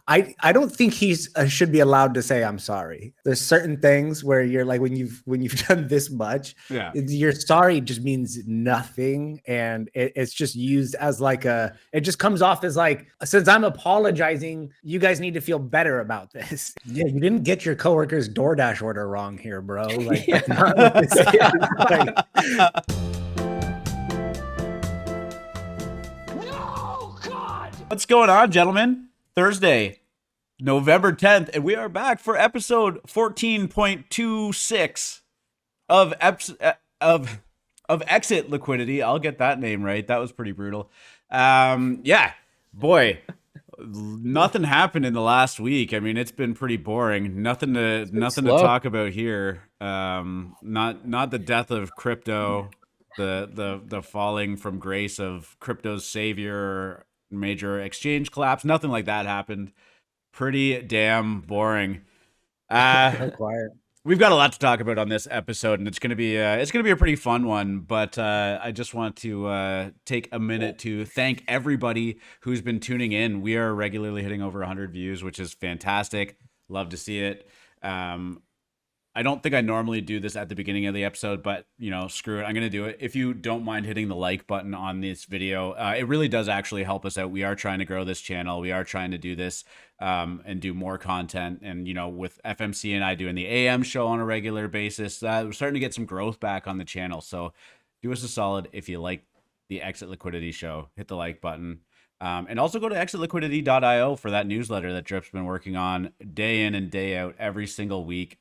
I don't think he's should be allowed to say I'm sorry. There's certain things where you're like when you've done this much, Yeah. your sorry just means nothing, and it's just used as like it just comes off as like, since I'm apologizing, you guys need to feel better about this. Yeah, you didn't get your coworker's DoorDash order wrong here, bro. Like that's not what this is. Like, No, God! What's going on, gentlemen? Thursday, November 10th, and we are back for episode 14.26 of Exit Liquidity. I'll get that name right. That was pretty brutal. Yeah, boy, nothing happened in the last week. I mean, it's been pretty boring. Nothing to talk about here. Not the death of crypto, the falling from grace of crypto's savior, major exchange collapse. Nothing like that happened. Pretty damn boring. quiet. We've got a lot to talk about on this episode, and it's gonna be a pretty fun one. But I just want to take a minute to thank everybody who's been tuning in. We are regularly hitting over 100 views, which is fantastic. Love to see it. I don't think I normally do this at the beginning of the episode, but screw it. I'm going to do it. If you don't mind hitting the like button on this video, it really does actually help us out. We are trying to grow this channel. We are trying to do this and do more content. And, with FMC and I doing the AM show on a regular basis, we're starting to get some growth back on the channel. So do us a solid. If you like the Exit Liquidity show, hit the like button. And also go to exitliquidity.io for that newsletter that Drip's been working on day in and day out every single week.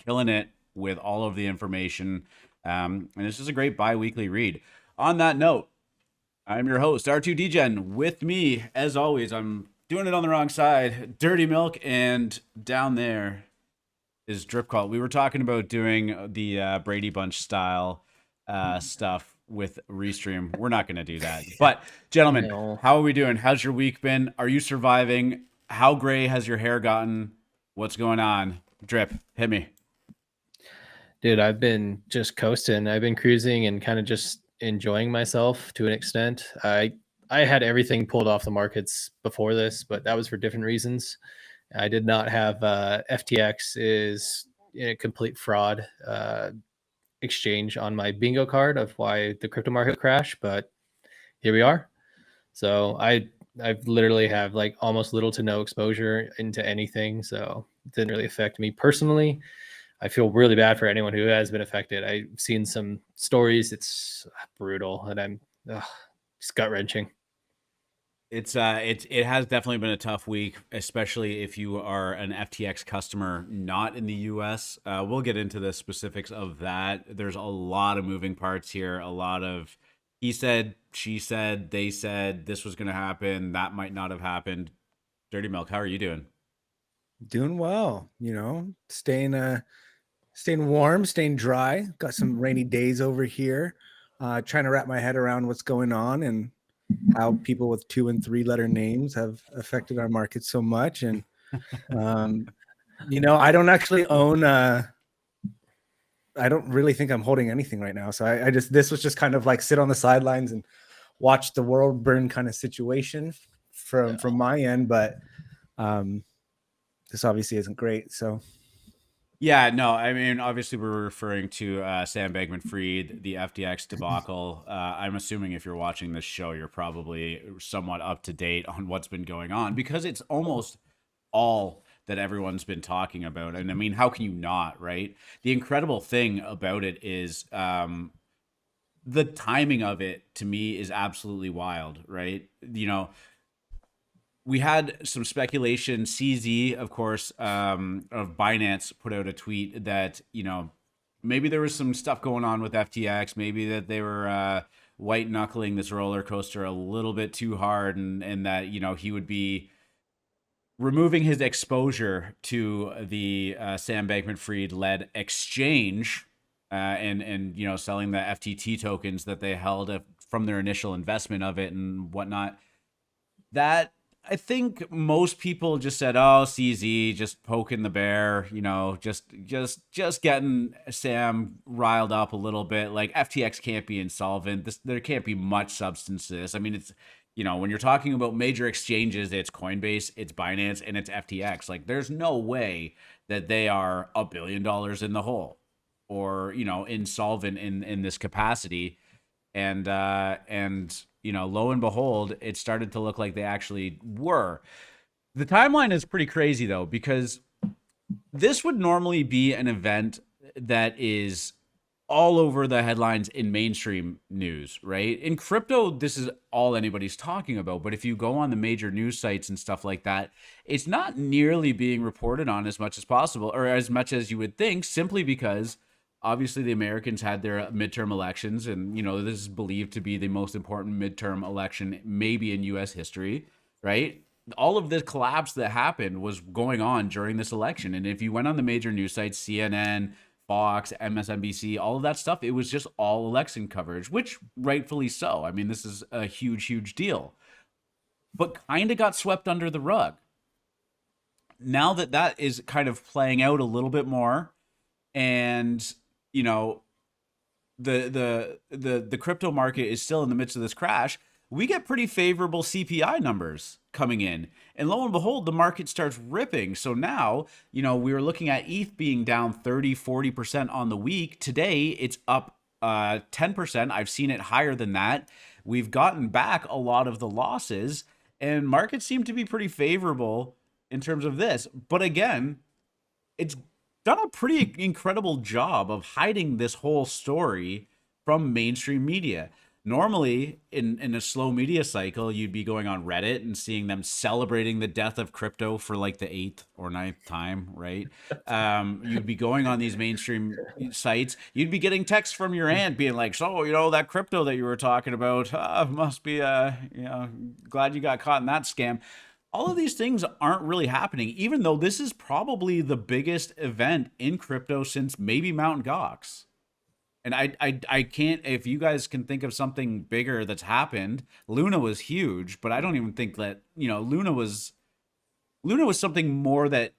Killing it with all of the information. And it's just a great bi-weekly read. On that note, I'm your host, R2DGen. With me, as always, I'm doing it on the wrong side, Dirty Milk, and down there is Drip Call. We were talking about doing the Brady Bunch style stuff with Restream. We're not going to do that. But, gentlemen, How are we doing? How's your week been? Are you surviving? How gray has your hair gotten? What's going on? Drip, hit me. Dude, I've been just coasting. I've been cruising and kind of just enjoying myself to an extent. I had everything pulled off the markets before this, but that was for different reasons. I did not have FTX is a complete fraud exchange on my bingo card of why the crypto market crashed, but here we are. So I've literally have like almost little to no exposure into anything, so it didn't really affect me personally. I feel really bad for anyone who has been affected. I've seen some stories. It's brutal, and I'm it's gut wrenching. It has definitely been a tough week, especially if you are an FTX customer not in the US. We'll get into the specifics of that. There's a lot of moving parts here. A lot of he said, she said, they said this was going to happen. That might not have happened. Dirty Milk, how are you doing? Doing well, staying warm, staying dry. Got some rainy days over here. Trying to wrap my head around what's going on and how people with 2 and 3 letter names have affected our market so much. And I don't actually own I don't really think I'm holding anything right now. So I just, this was just kind of like sit on the sidelines and watch the world burn kind of situation from my end. But this obviously isn't great. So yeah, no, I mean, obviously we're referring to Sam Bankman-Fried, the FTX debacle. I'm assuming if you're watching this show, you're probably somewhat up to date on what's been going on because it's almost all that everyone's been talking about. And I mean, how can you not, right? The incredible thing about it is the timing of it to me is absolutely wild, right? We had some speculation. CZ, of course, of Binance put out a tweet that, maybe there was some stuff going on with FTX. Maybe that they were white knuckling this roller coaster a little bit too hard and that, he would be removing his exposure to the Sam Bankman-Fried led exchange and selling the FTT tokens that they held from their initial investment of it and whatnot. That I think most people just said, "Oh, CZ just poking the bear," just getting Sam riled up a little bit. Like FTX can't be insolvent. There can't be much substance to this. I mean, you know, when you're talking about major exchanges, it's Coinbase, it's Binance, and it's FTX. Like, there's no way that they are $1 billion in the hole, or, you know, insolvent in this capacity. And you know, lo and behold, it started to look like they actually were. The timeline is pretty crazy though, because this would normally be an event that is all over the headlines in mainstream news, right? In crypto, this is all anybody's talking about. But if you go on the major news sites and stuff like that, it's not nearly being reported on as much as possible, or as much as you would think, simply because obviously the Americans had their midterm elections. And, you know, this is believed to be the most important midterm election maybe in US history, right? All of the collapse that happened was going on during this election. And if you went on the major news sites, CNN, Fox, MSNBC, all of that stuff, it was just all election coverage, which rightfully so. I mean, this is a huge, huge deal, but kind of got swept under the rug. Now that that is kind of playing out a little bit more, and, you know, the crypto market is still in the midst of this crash, we get pretty favorable CPI numbers coming in. And lo and behold, the market starts ripping. So now, you know, we were looking at ETH being down 30-40% on the week. Today, it's up 10%. I've seen it higher than that. We've gotten back a lot of the losses, and markets seem to be pretty favorable in terms of this. But again, it's done a pretty incredible job of hiding this whole story from mainstream media. Normally, in a slow media cycle, you'd be going on Reddit and seeing them celebrating the death of crypto for like the 8th or 9th time, right? You'd be going on these mainstream sites. You'd be getting texts from your aunt being like, so, you know, that crypto that you were talking about, must be, you know, glad you got caught in that scam. All of these things aren't really happening, even though this is probably the biggest event in crypto since maybe Mt. Gox. And I can't, if you guys can think of something bigger that's happened, Luna was huge, but I don't even think that, you know, Luna was something more that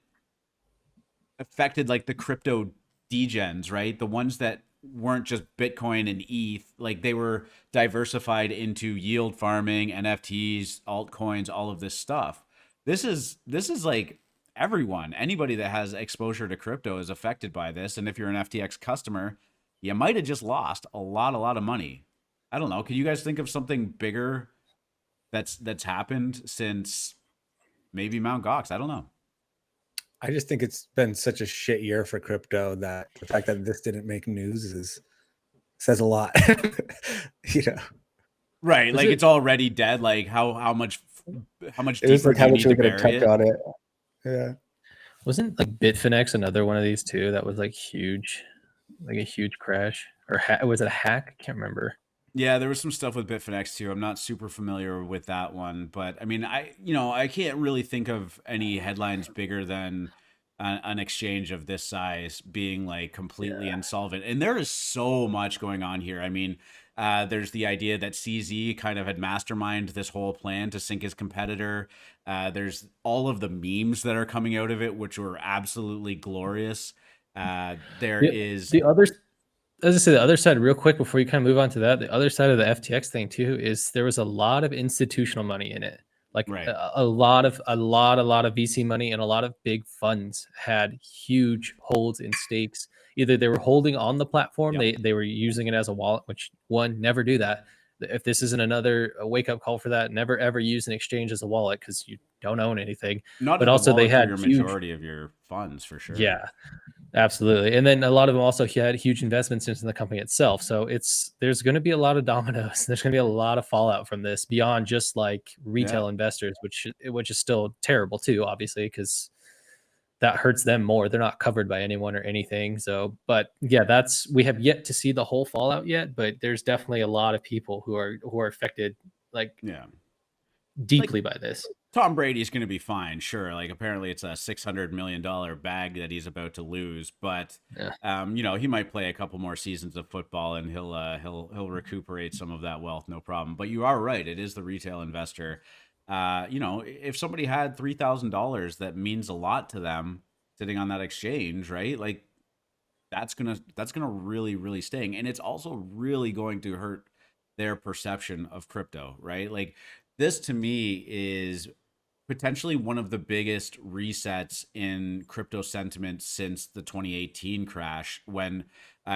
affected like the crypto degens, right? The ones that weren't just Bitcoin and ETH, like they were diversified into yield farming, NFTs, altcoins, all of this stuff. This is like everyone, anybody that has exposure to crypto is affected by this. And if you're an FTX customer, you might have just lost a lot of money. I don't know. Can you guys think of something bigger that's happened since maybe Mt. Gox? I don't know. I just think it's been such a shit year for crypto that the fact that this didn't make news says a lot. You know, Right? Like it's already dead. Like how much it was deeper like do how you much need we to could have bury touched it? on it. Yeah. Wasn't like Bitfinex another one of these too that was like huge, like a huge crash? Or was it a hack? I can't remember. Yeah, there was some stuff with Bitfinex too. I'm not super familiar with that one, but I mean, I can't really think of any headlines bigger than an exchange of this size being like completely insolvent. And there is so much going on here. I mean, there's the idea that CZ kind of had masterminded this whole plan to sink his competitor. There's all of the memes that are coming out of it, which were absolutely glorious. There is The other, as I say, the other side, real quick, before you kind of move on to that, the other side of the FTX thing too is there was a lot of institutional money in it, like right. a lot of VC money, and a lot of big funds had huge holds in stakes. Either they were holding on the platform, Yep. they were using it as a wallet, which never do that. If this isn't another wake up call for that, never ever use an exchange as a wallet because you don't own anything. Not But as a also they wallet for had your huge, majority of your funds, for sure. yeah. Absolutely. And then a lot of them also had huge investments into the company itself. So there's going to be a lot of dominoes. There's going to be a lot of fallout from this beyond just like retail investors, which is still terrible too, obviously, because that hurts them more. They're not covered by anyone or anything. So, but yeah, we have yet to see the whole fallout yet, but there's definitely a lot of people who are affected like deeply by this. Tom Brady's going to be fine, sure. Like apparently it's a $600 million bag that he's about to lose, but you know, he might play a couple more seasons of football and he'll recuperate some of that wealth, no problem. But you are right; it is the retail investor. You know, if somebody had $3,000, that means a lot to them sitting on that exchange, right? Like that's gonna really sting, and it's also really going to hurt their perception of crypto, right? Like This to me is potentially one of the biggest resets in crypto sentiment since the 2018 crash, when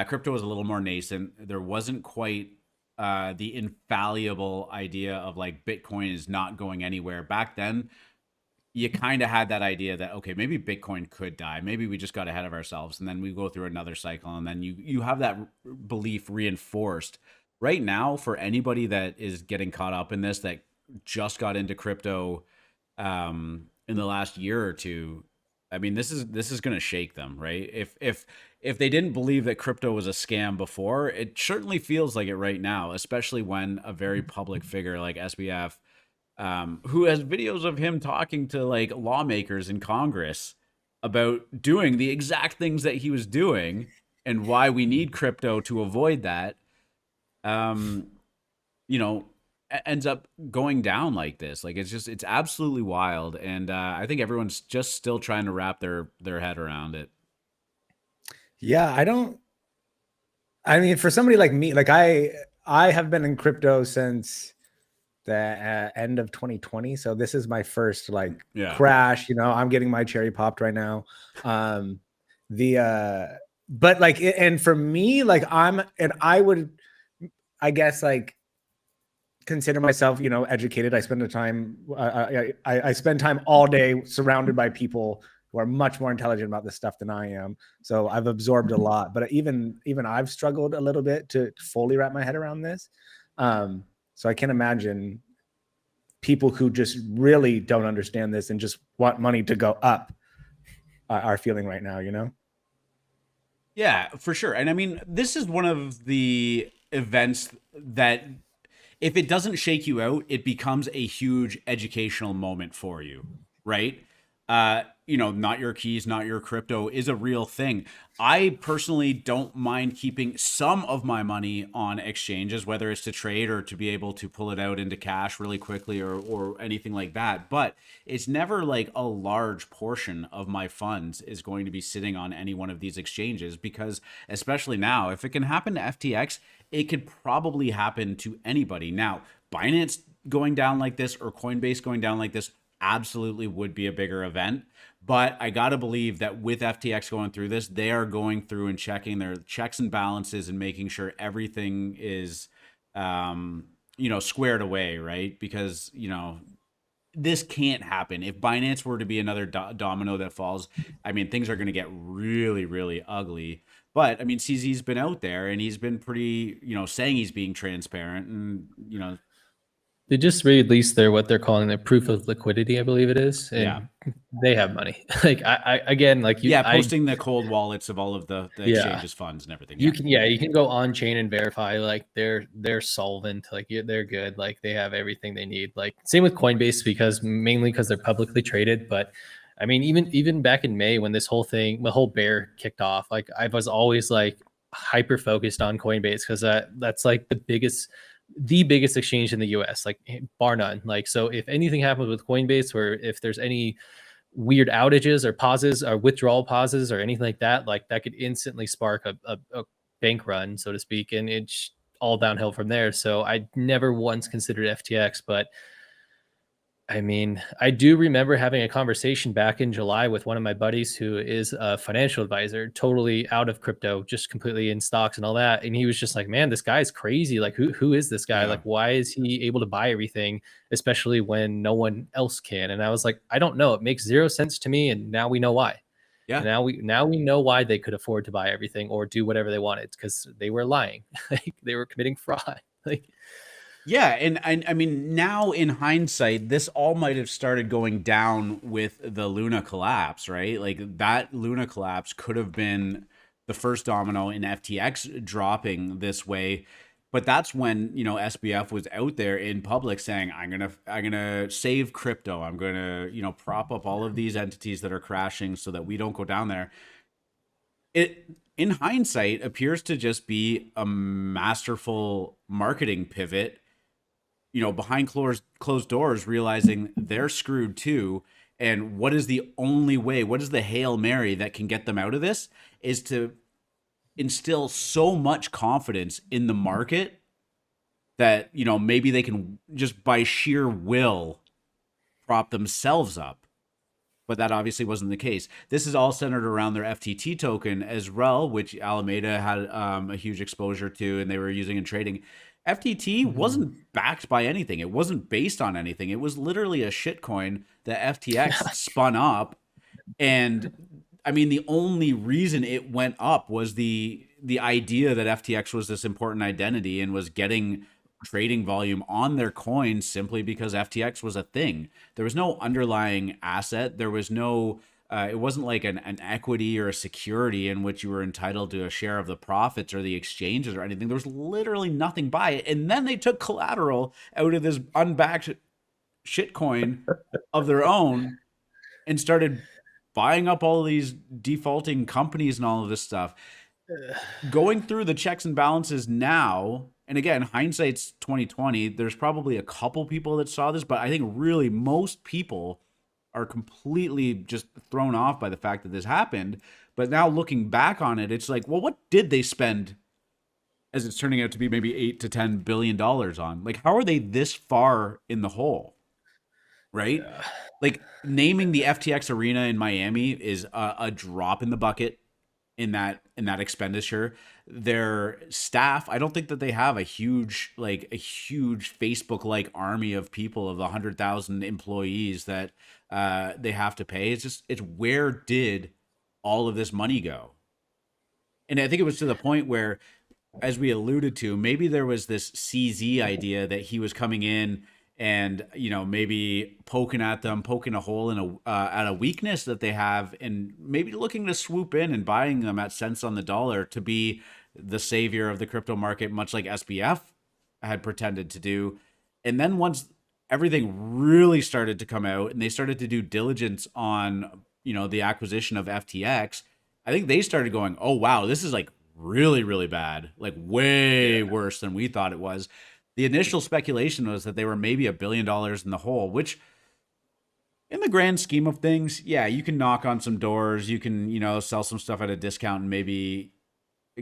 crypto was a little more nascent. There wasn't quite the infallible idea of like Bitcoin is not going anywhere. Back then, you kind of had that idea that, okay, maybe Bitcoin could die. Maybe we just got ahead of ourselves, and then we go through another cycle, and then you have that belief reinforced. Right now, for anybody that is getting caught up in this, that just got into crypto in the last year or two, I mean, this is going to shake them, right? If they didn't believe that crypto was a scam before, it certainly feels like it right now, especially when a very public figure like SBF, who has videos of him talking to like lawmakers in Congress about doing the exact things that he was doing and why we need crypto to avoid that, um, you know, ends up going down like this. Like it's absolutely wild, and I think everyone's just still trying to wrap their head around it. Yeah, I mean, for somebody like me, like I have been in crypto since the end of 2020, so this is my first like crash. You know, I'm getting my cherry popped right now. But like, and for me, like I would, I guess, like consider myself, you know, educated. I spend the time, I spend time all day surrounded by people who are much more intelligent about this stuff than I am. So I've absorbed a lot, but even I've struggled a little bit to fully wrap my head around this. So I can imagine people who just really don't understand this and just want money to go up are feeling right now, you know? Yeah, for sure. And I mean, this is one of the events that if it doesn't shake you out, it becomes a huge educational moment for you, right? You know, not your keys, not your crypto is a real thing. I personally don't mind keeping some of my money on exchanges, whether it's to trade or to be able to pull it out into cash really quickly or anything like that. But it's never like a large portion of my funds is going to be sitting on any one of these exchanges, because especially now, if it can happen to FTX, it could probably happen to anybody. Now, Binance going down like this or Coinbase going down like this absolutely would be a bigger event. But I got to believe that with FTX going through this, they are going through and checking their checks and balances and making sure everything is, you know, squared away, right? Because, you know, this can't happen. If Binance were to be another domino that falls, I mean, things are going to get really, really ugly. But I mean, CZ's been out there and he's been pretty, you know, saying he's being transparent and, you know, they just released their what they're calling their proof of liquidity, I believe it is. And they have money. Like I again, like you, posting the cold wallets of all of the exchanges funds and everything. You can go on chain and verify like they're solvent, like they're good, like they have everything they need. Like same with Coinbase, because mainly because they're publicly traded. But I mean, even back in May when this whole thing, the whole bear kicked off, like I was always like hyper focused on Coinbase because that's like the biggest exchange in the US, like bar none. Like, so if anything happens with Coinbase, or if there's any weird outages or pauses or withdrawal pauses or anything like that, like that could instantly spark a bank run, so to speak. And it's all downhill from there. So I never once considered FTX, but I mean, I do remember having a conversation back in July with one of my buddies who is a financial advisor, totally out of crypto, just completely in stocks and all that. And he was just like, man, this guy's crazy. Like, who is this guy? Yeah. Like, why is he able to buy everything, especially when no one else can? And I was like, I don't know. It makes zero sense to me. And now we know why. Yeah. And now we know why they could afford to buy everything or do whatever they wanted, because they were lying. Like, they were committing fraud. Like, yeah, and I mean, now in hindsight, this all might have started going down with the Luna collapse, right? Like that Luna collapse could have been the first domino in FTX dropping this way. But that's when, you know, SBF was out there in public saying, I'm gonna save crypto. I'm gonna, you know, prop up all of these entities that are crashing so that we don't go down there. It, in hindsight, appears to just be a masterful marketing pivot, you know, behind closed doors, realizing they're screwed too. And what is the only way, what is the Hail Mary that can get them out of this, is to instill so much confidence in the market that, you know, maybe they can just by sheer will prop themselves up. But that obviously wasn't the case. This is all centered around their FTT token as well, which Alameda had a huge exposure to, and they were using in trading. FTT wasn't backed by anything. It wasn't based on anything. It was literally a shitcoin that FTX spun up. And I mean, the only reason it went up was the idea that FTX was this important identity and was getting trading volume on their coin simply because FTX was a thing. There was no underlying asset. There was no, it wasn't like an equity or a security in which you were entitled to a share of the profits or the exchanges or anything. There was literally nothing by it. And then they took collateral out of this unbacked shitcoin of their own and started buying up all of these defaulting companies and all of this stuff. Going through the checks and balances now, and again, hindsight's 2020. There's probably a couple people that saw this, but I think really most people are completely just thrown off by the fact that this happened. But now looking back on it, it's like, well, what did they spend, as it's turning out to be, maybe $8 to $10 billion on? Like, how are they this far in the hole? Right? Yeah. Like, naming the FTX arena in Miami is a drop in the bucket in that expenditure. Their staff, I don't think that they have a huge Facebook like army of people of the 100,000 employees that they have to pay. It's where did all of this money go? And I think it was to the point where, as we alluded to, maybe there was this CZ idea that he was coming in and, you know, maybe poking a hole in at a weakness that they have, and maybe looking to swoop in and buying them at cents on the dollar to be the savior of the crypto market, much like SBF had pretended to do. And then once everything really started to come out and they started to do diligence on, you know, the acquisition of FTX, I think they started going, oh, wow, this is like really, really bad, like way worse than we thought it was. The initial speculation was that they were maybe $1 billion in the hole, which in the grand scheme of things, yeah, you can knock on some doors. You can, you know, sell some stuff at a discount and maybe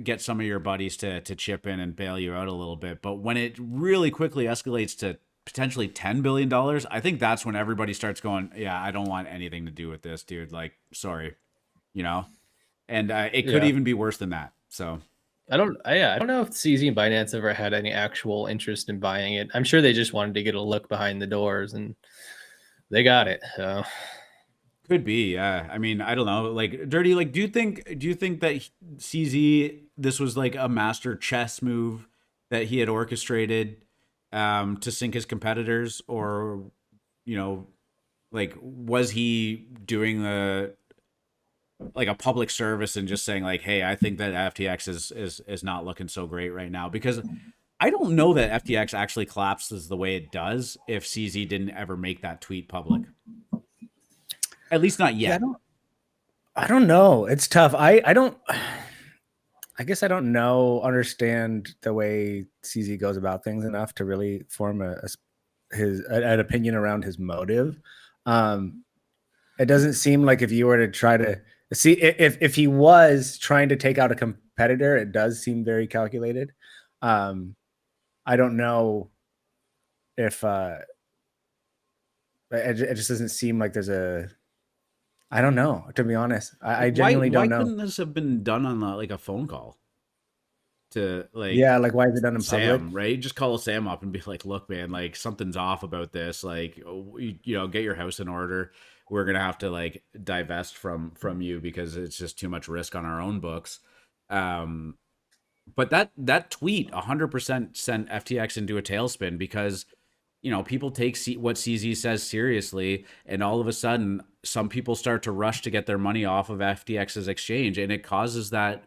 get some of your buddies to chip in and bail you out a little bit. But when it really quickly escalates to potentially $10 billion, I think that's when everybody starts going, yeah, I don't want anything to do with this, dude. Like, sorry, you know? And it could even be worse than that. So I don't know if CZ and Binance ever had any actual interest in buying it. I'm sure they just wanted to get a look behind the doors, and they got it. So. Could be, yeah. I mean, I don't know. Like, Dirty, like, do you think that CZ, this was like a master chess move that he had orchestrated to sink his competitors, or, you know, like, was he doing like a public service and just saying like, hey, I think that FTX is not looking so great right now? Because I don't know that FTX actually collapses the way it does if CZ didn't ever make that tweet public. At least not yet. Yeah, I don't know. It's tough. I guess I don't understand the way CZ goes about things enough to really form an opinion around his motive. It doesn't seem like if you were to try to see if he was trying to take out a competitor, it does seem very calculated. I don't know if it just doesn't seem like there's I don't know, to be honest. I genuinely don't know. Why couldn't this have been done on like a phone call? To like, yeah, like why is it done in Sam, public? right? Just call Sam up and be like, look, man, like something's off about this. Like, you know, get your house in order. We're gonna have to like divest from you because it's just too much risk on our own books. But that tweet 100% sent FTX into a tailspin because, you know, people take what CZ says seriously, and all of a sudden some people start to rush to get their money off of FTX's exchange, and it causes that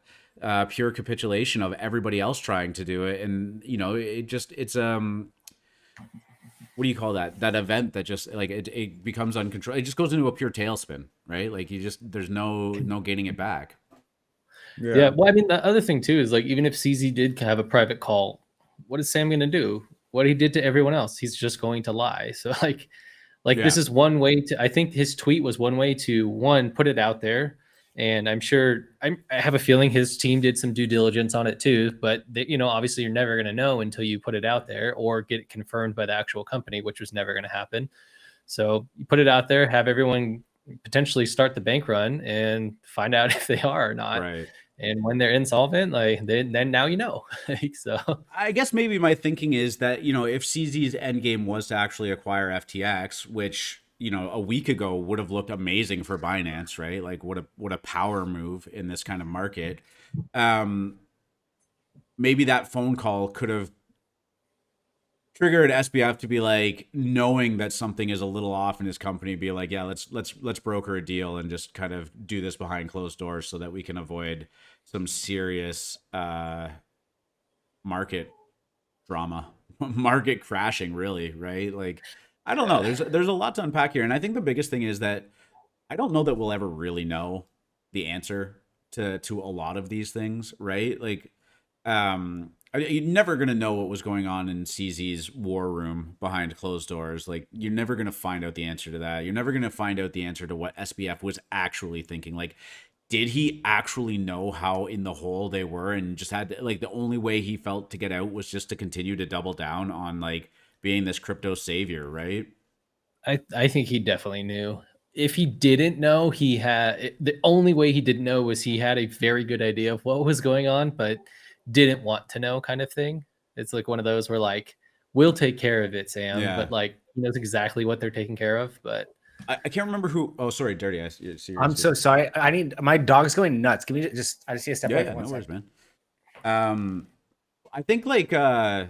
pure capitulation of everybody else trying to do it. And, you know, it's what do you call that event that just like it becomes uncontrolled? It just goes into a pure tailspin, right? Like there's no gaining it back. Yeah. Well, I mean, the other thing too is like, even if CZ did have a private call, what is Sam going to do? What he did to everyone else, he's just going to lie. So like this is one way to, I think his tweet was one way to, one, put it out there, And I'm sure I have a feeling his team did some due diligence on it too. But obviously, you're never going to know until you put it out there or get it confirmed by the actual company, which was never going to happen. So you put it out there, have everyone potentially start the bank run, and find out if they are or not. Right. And when they're insolvent, then now So I guess maybe my thinking is that, if CZ's endgame was to actually acquire FTX, which, a week ago would have looked amazing for Binance, right? Like what a power move in this kind of market. Maybe that phone call could have triggered SBF to be like, knowing that something is a little off in his company, be like, yeah, let's broker a deal and just kind of do this behind closed doors so that we can avoid some serious market drama, market crashing, really, right? Like, I don't know. There's a lot to unpack here, and I think the biggest thing is that I don't know that we'll ever really know the answer to a lot of these things, right? Like, you're never going to know what was going on in CZ's war room behind closed doors. Like, you're never going to find out the answer to that. You're never going to find out the answer to what SBF was actually thinking. Like, did he actually know how in the hole they were and just had like the only way he felt to get out was just to continue to double down on like being this crypto savior, right? I think he definitely knew. If he didn't know, the only way he didn't know was he had a very good idea of what was going on, but didn't want to know, kind of thing. It's like one of those where like, we'll take care of it, Sam. Yeah. But like, he knows exactly what they're taking care of. But I can't remember who. Oh, sorry, Dirty. I'm so sorry. I need my dog's going nuts. Can we just? I just need to step away. Yeah, no worries, man. I think like I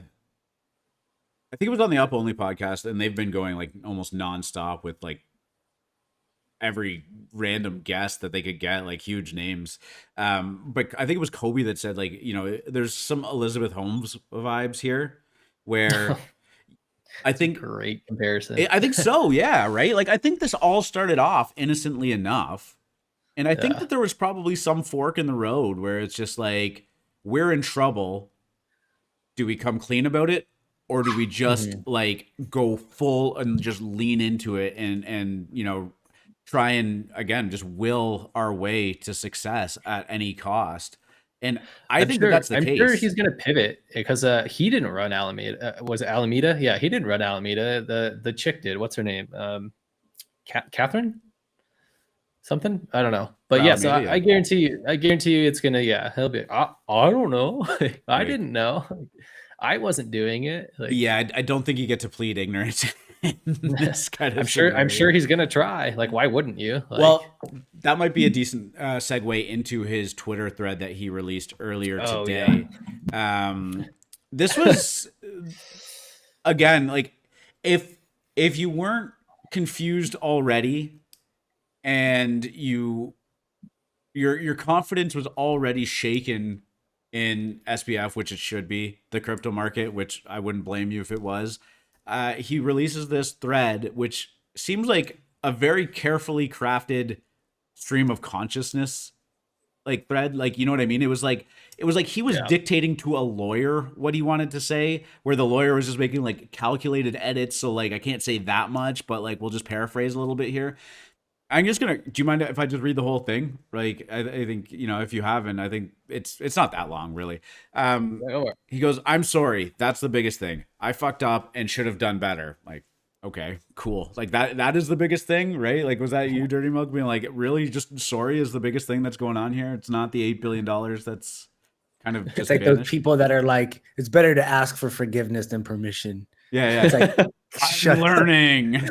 think it was on the Up Only podcast, and they've been going like almost nonstop with like every random guest that they could get, like huge names. But I think it was Kobe that said like, there's some Elizabeth Holmes vibes here, where I think great comparison. I think so, yeah, right. Like I think this all started off innocently enough, and I think that there was probably some fork in the road where it's just like, we're in trouble. Do we come clean about it? Or do we just like go full and just lean into it and try and again just will our way to success at any cost? And I think that's the case. I'm sure he's going to pivot because he didn't run Alameda. Was it Alameda? Yeah, he didn't run Alameda. The chick did. What's her name? Catherine? Something? I don't know. But yeah, so I guarantee you it's going to, he'll be, I don't know. I didn't know. I wasn't doing it. Like, yeah, I don't think you get to plead ignorance in this kind of I'm sure he's gonna try. Like, why wouldn't you? Like, well, that might be a decent segue into his Twitter thread that he released earlier today. Yeah. This was again, like if you weren't confused already and your confidence was already shaken in SBF, which it should be, the crypto market, which I wouldn't blame you if it was. He releases this thread, which seems like a very carefully crafted stream of consciousness, like thread. Like, you know what I mean? It was like he was dictating to a lawyer what he wanted to say, where the lawyer was just making like calculated edits. So like, I can't say that much, but like, we'll just paraphrase a little bit here. I'm just gonna. Do you mind if I just read the whole thing? Like, I think if you haven't, I think it's not that long, really. He goes, "I'm sorry. That's the biggest thing. I fucked up and should have done better." Like, okay, cool. Like that is the biggest thing, right? Like, was that you, Dirty Milk, being like, really, just sorry is the biggest thing that's going on here? It's not the $8 billion that's kind of just it's like vanished. Those people that are like, it's better to ask for forgiveness than permission. Yeah. It's like, I'm learning.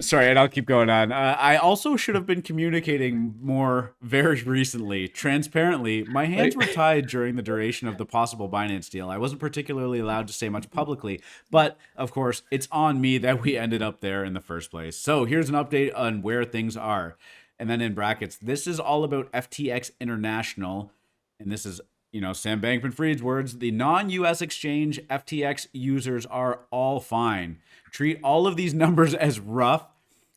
Sorry, and I'll keep going on. I also should have been communicating more very recently. Transparently, my hands were tied during the duration of the possible Binance deal. I wasn't particularly allowed to say much publicly, but of course, it's on me that we ended up there in the first place. So here's an update on where things are. And then in brackets, this is all about FTX International. And this is Sam Bankman-Fried's words: the non-US exchange FTX users are all fine. Treat all of these numbers as rough.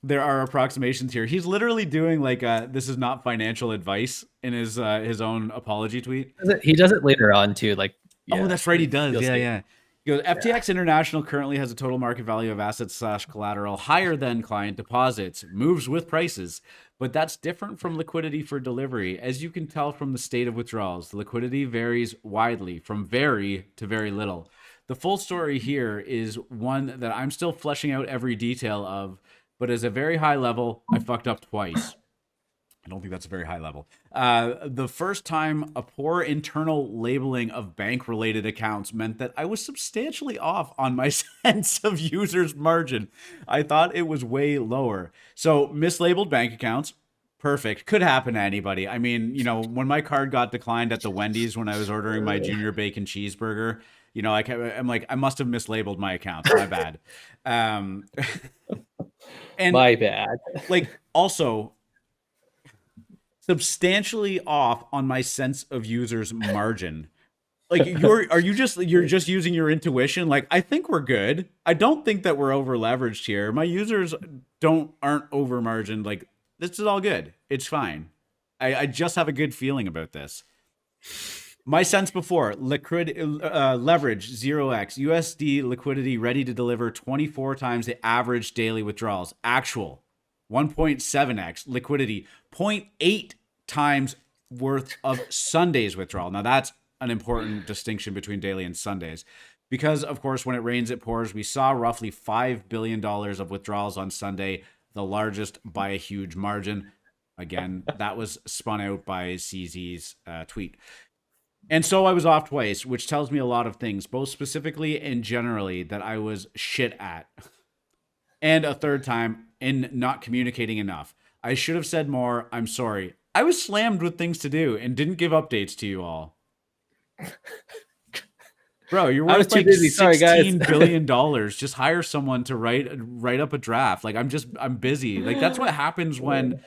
There are approximations here. He's literally doing like this is not financial advice in his own apology tweet. He does it later on too. Like, oh, that's right, he does. Yeah. He goes, FTX International currently has a total market value of assets / collateral higher than client deposits, moves with prices, but that's different from liquidity for delivery. As you can tell from the state of withdrawals, the liquidity varies widely from very to very little. The full story here is one that I'm still fleshing out every detail of, but as a very high level, I fucked up twice. I don't think that's a very high level. The first time, a poor internal labeling of bank-related accounts meant that I was substantially off on my sense of users' margin. I thought it was way lower. So mislabeled bank accounts, perfect. Could happen to anybody. I mean, you know, when my card got declined at the Wendy's when I was ordering my junior bacon cheeseburger, you know, I'm like, I must have mislabeled my account. My bad. And My bad. like, also, substantially off on my sense of users margin. Like you're just using your intuition. Like, I think we're good. I don't think that we're over leveraged here. My users aren't over margined. Like, this is all good. It's fine. I just have a good feeling about this. My sense before, leverage 0x, USD liquidity ready to deliver 24 times the average daily withdrawals. Actual 1.7x liquidity, 0.8 times worth of Sunday's withdrawal. Now that's an important distinction between daily and Sundays, because of course, when it rains, it pours. We saw roughly $5 billion of withdrawals on Sunday, the largest by a huge margin. Again, that was spun out by CZ's tweet. And so I was off twice, which tells me a lot of things, both specifically and generally, that I was shit at. And a third time, in not communicating enough. I should have said more. I'm sorry. I was slammed with things to do and didn't give updates to you all. Bro, you're worth like $16 billion. Just hire someone to write up a draft. Like, I'm busy. Like, that's what happens when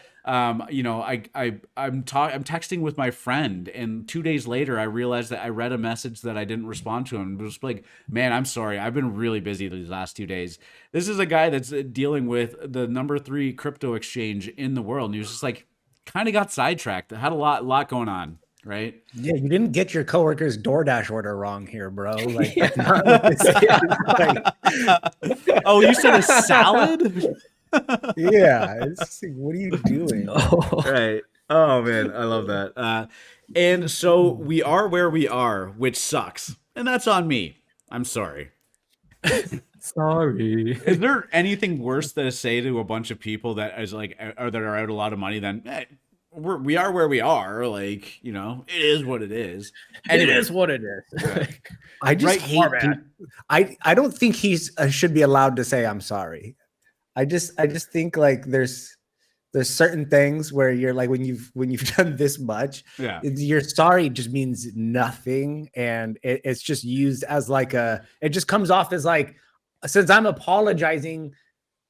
you know, I'm texting with my friend, and 2 days later I realized that I read a message that I didn't respond to him. It was like, man, I'm sorry. I've been really busy these last 2 days. This is a guy that's dealing with the number 3 crypto exchange in the world. And he was just like, kind of got sidetracked. Had a lot going on. Right? Yeah, you didn't get your coworker's DoorDash order wrong here, bro. Like, that's not what this is. Like, oh, you said a salad? Yeah. It's like, what are you doing? Oh. Right. Oh man, I love that. And so we are where we are, which sucks, and that's on me. I'm sorry. Sorry. Is there anything worse to say to a bunch of people that is like, or that are out a lot of money than? We are where we are. Like, you know, it is what it is. Anyway, it is what it is. I just hate. I don't think he's should be allowed to say I'm sorry. I just think like there's certain things where you're like, when you've done this much, yeah, your sorry just means nothing, and it's just used as like it just comes off as like, since I'm apologizing,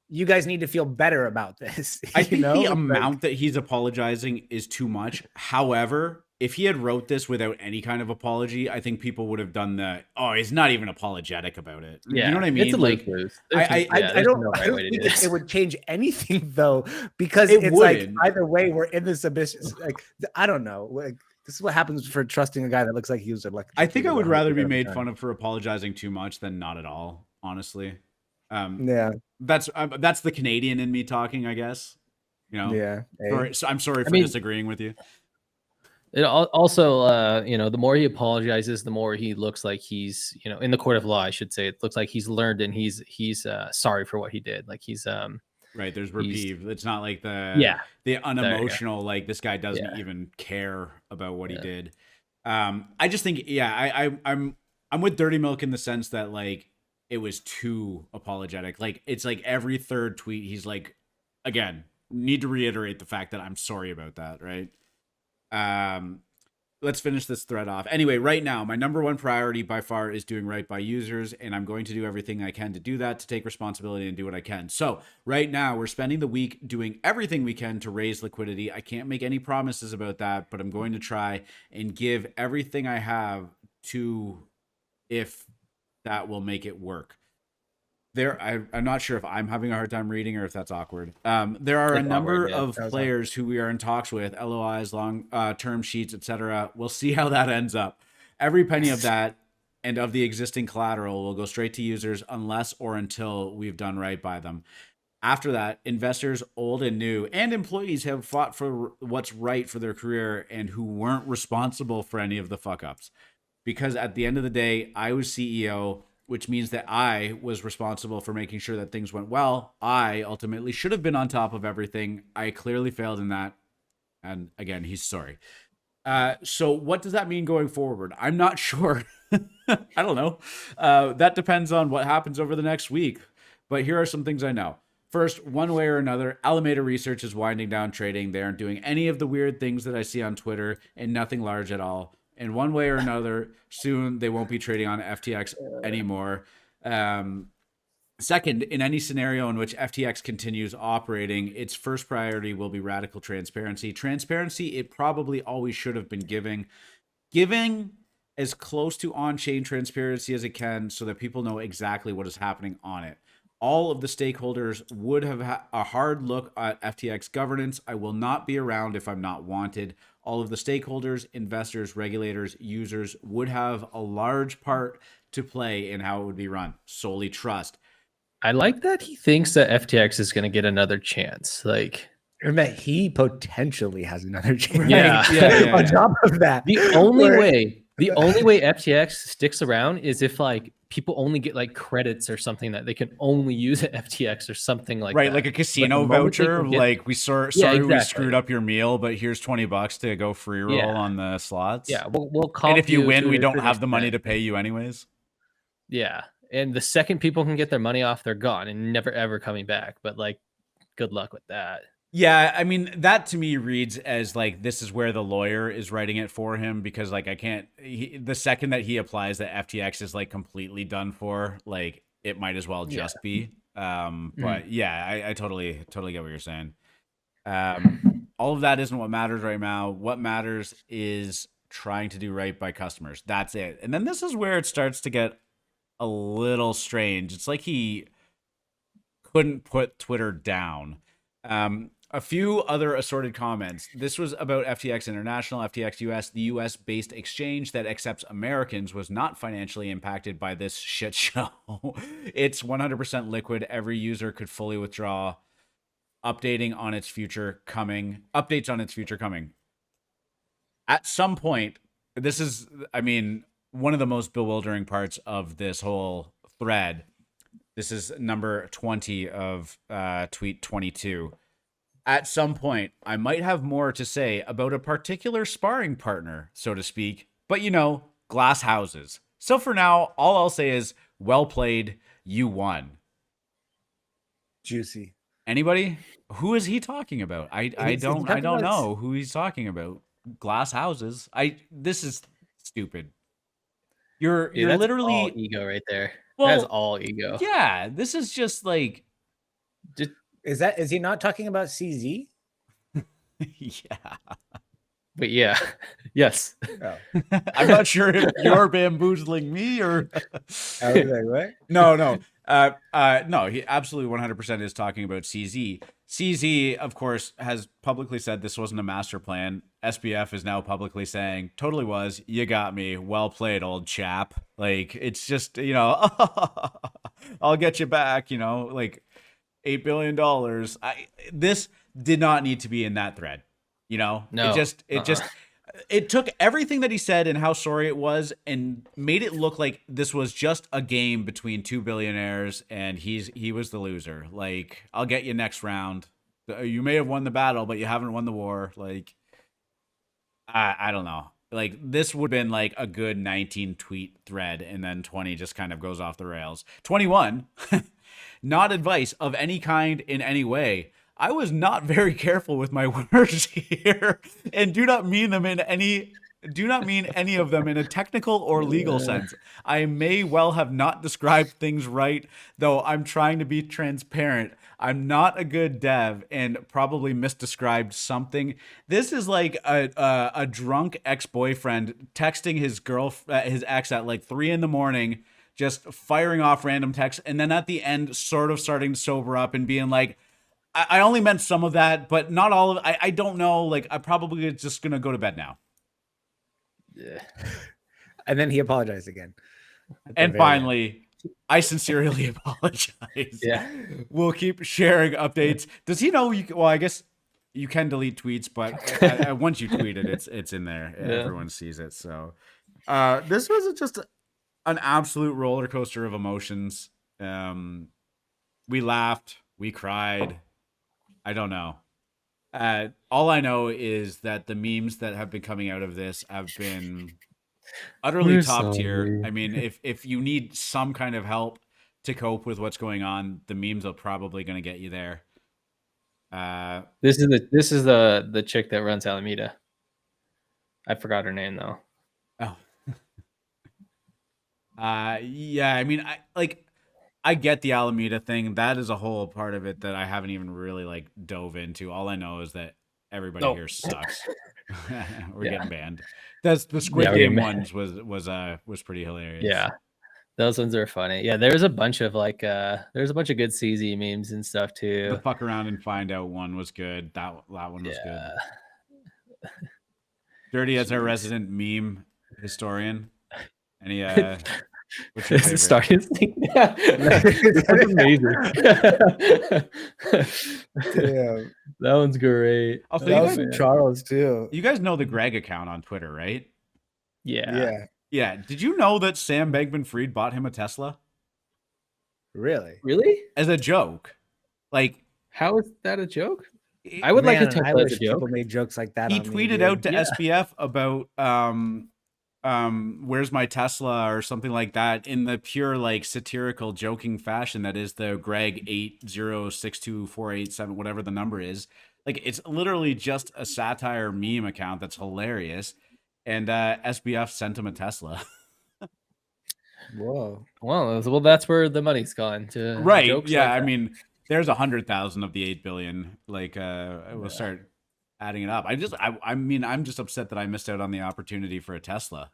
you guys need to feel better about this. I think the amount that he's apologizing is too much. However, if he had wrote this without any kind of apology, I think people would have done he's not even apologetic about it. Yeah, you know what I mean? It's a late lose. I don't think it would change anything though, because it's like, either way, we're in this abyss. Like, I don't know. Like, this is what happens for trusting a guy that looks like he was elected. I think I would rather be made fun of for apologizing too much than not at all, honestly. Yeah, that's the Canadian in me talking, I guess. You know. Yeah. I'm sorry for disagreeing with you. It also, you know, the more he apologizes, the more he looks like he's, you know, in the court of law, I should say, it looks like he's learned and he's sorry for what he did. Like, he's right. There's reprieve. It's not like the unemotional, like, this guy doesn't even care about what he did. I just think, I'm with Dirty Milk in the sense that, like, it was too apologetic. Like, it's like every third tweet, he's like, again, need to reiterate the fact that I'm sorry about that. Right. Let's finish this thread off. Anyway, right now, my number one priority by far is doing right by users, and I'm going to do everything I can to do that, to take responsibility and do what I can. So right now, we're spending the week doing everything we can to raise liquidity. I can't make any promises about that, but I'm going to try and give everything I have to, if that will make it work. I'm not sure if I'm having a hard time reading or if that's awkward. There are a number of players who we are in talks with, LOIs, long term sheets, etc. We'll see how that ends up. Every penny of that and of the existing collateral will go straight to users unless or until we've done right by them. After that, investors, old and new, and employees have fought for what's right for their career and who weren't responsible for any of the fuck ups. Because at the end of the day, I was CEO, which means that I was responsible for making sure that things went well. I ultimately should have been on top of everything. I clearly failed in that. And again, he's sorry. So what does that mean going forward? I'm not sure. I don't know. That depends on what happens over the next week. But here are some things I know. First, one way or another, Alameda Research is winding down trading. They aren't doing any of the weird things that I see on Twitter and nothing large at all. And one way or another, soon they won't be trading on FTX anymore. Second, in any scenario in which FTX continues operating, its first priority will be radical transparency. Transparency, it probably always should have been giving as close to on-chain transparency as it can so that people know exactly what is happening on it. All of the stakeholders would have a hard look at FTX governance. I will not be around if I'm not wanted. All of the stakeholders, investors, regulators, users would have a large part to play in how it would be run. Solely trust. I like that he thinks that FTX is going to get another chance. Like, or that he potentially has another chance. Yeah. On top of that, the only way FTX sticks around is if like people only get like credits or something that they can only use at FTX or something like right, that. like a casino voucher. Like we sorry we screwed up your meal, but here's $20 to go free roll on the slots. Yeah, we'll call. And if you win, we don't have the money to pay you anyways. Yeah, and the second people can get their money off, they're gone and never ever coming back. But like, good luck with that. Yeah, I mean, that to me reads as like this is where the lawyer is writing it for him, because like the second that he applies that FTX is like completely done for, like it might as well just be. But yeah, I totally get what you're saying. All of that isn't what matters right now. What matters is trying to do right by customers. That's it. And then this is where it starts to get a little strange. It's like he couldn't put Twitter down. A few other assorted comments. This was about FTX International, FTX US. The US-based exchange that accepts Americans was not financially impacted by this shit show. It's 100% liquid. Every user could fully withdraw. Updates on its future coming. At some point, this is, I mean, one of the most bewildering parts of this whole thread. This is number 20 of tweet 22. At some point, I might have more to say about a particular sparring partner, so to speak, but you know, glass houses. So for now, all I'll say is, well played, you won. Juicy. Anybody? Who is he talking about? I don't know who he's talking about. Glass houses. This is stupid. You're literally all ego right there. Well, that's all ego. Yeah, this is just like. Is he not talking about CZ? Yeah. But yeah, yes. Oh. I'm not sure if you're bamboozling me or. I was like, what? No. No, he absolutely 100% is talking about CZ. CZ, of course, has publicly said this wasn't a master plan. SBF is now publicly saying, totally was. You got me. Well played, old chap. Like, it's just, you know, I'll get you back, you know, like $8 billion. This did not need to be in that thread, you know? No. It took everything that he said and how sorry it was and made it look like this was just a game between two billionaires and he was the loser. Like, I'll get you next round. You may have won the battle, but you haven't won the war. Like, I don't know. Like, this would have been like a good 19 tweet thread, and then 20 just kind of goes off the rails. 21, not advice of any kind in any way. I was not very careful with my words here, and do not mean any of them in a technical or legal sense. I may well have not described things right, though I'm trying to be transparent. I'm not a good dev and probably misdescribed something. This is like a drunk ex-boyfriend texting his ex at like 3 a.m, just firing off random texts, and then at the end sort of starting to sober up and being like, I only meant some of that, but not all of it. I don't know. Like, I probably just going to go to bed now. Yeah. And then he apologized again. And very finally, I sincerely apologize. Yeah. We'll keep sharing updates. Does he know you? Well, I guess you can delete tweets, but once you tweet it, it's in there. Yeah. Everyone sees it. So this was just an absolute roller coaster of emotions. We laughed, we cried. I don't know. All I know is that the memes that have been coming out of this have been utterly We're top tier. sorry. I mean, if you need some kind of help to cope with what's going on, the memes are probably going to get you there. This is the chick that runs Alameda. I forgot her name though. Oh, yeah. I mean, I get the Alameda thing. That is a whole part of it that I haven't even really like dove into. All I know is that everybody here sucks. We're getting banned. That's the Squid Game ones was pretty hilarious. Yeah. Those ones are funny. Yeah, there's a bunch of like there's a bunch of good CZ memes and stuff too. The fuck around and find out one was good. That one was good. Dirty as our resident meme historian. Any what's your favorite? Starting thing. Yeah. That's amazing. Damn. That one's great. Also, That was from Charles too. You guys know the Greg account on Twitter, right? Yeah. Yeah. Did you know that Sam Bankman-Fried bought him a Tesla? Really? Really? As a joke. Like, how is that a joke? I would like a Tesla I as wish a joke. people made jokes like that. He on me, tweeted dude. out to SBF about where's my Tesla or something like that in the pure like satirical joking fashion that is the Greg 8062487 whatever the number is. Like it's literally just a satire meme account that's hilarious. And SBF sent him a Tesla. Whoa. Well, that's where the money's gone to Right. jokes Yeah. like I that. mean, there's 100,000 of the 8 billion. Like we'll start adding it up. I mean, I'm just upset that I missed out on the opportunity for a Tesla.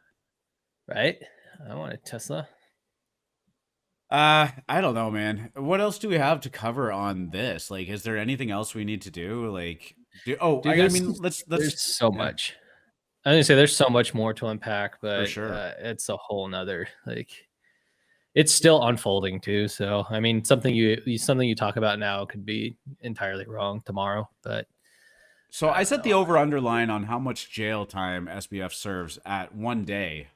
Right? I want a Tesla. I don't know, man. What else do we have to cover on this? Like, is there anything else we need to do? Like, I mean, let's. There's so much. I was gonna say there's so much more to unpack, but For sure. it's a whole nother like. It's still unfolding too. So I mean, something you talk about now could be entirely wrong tomorrow. But so I set the over/under line on how much jail time SBF serves at one day.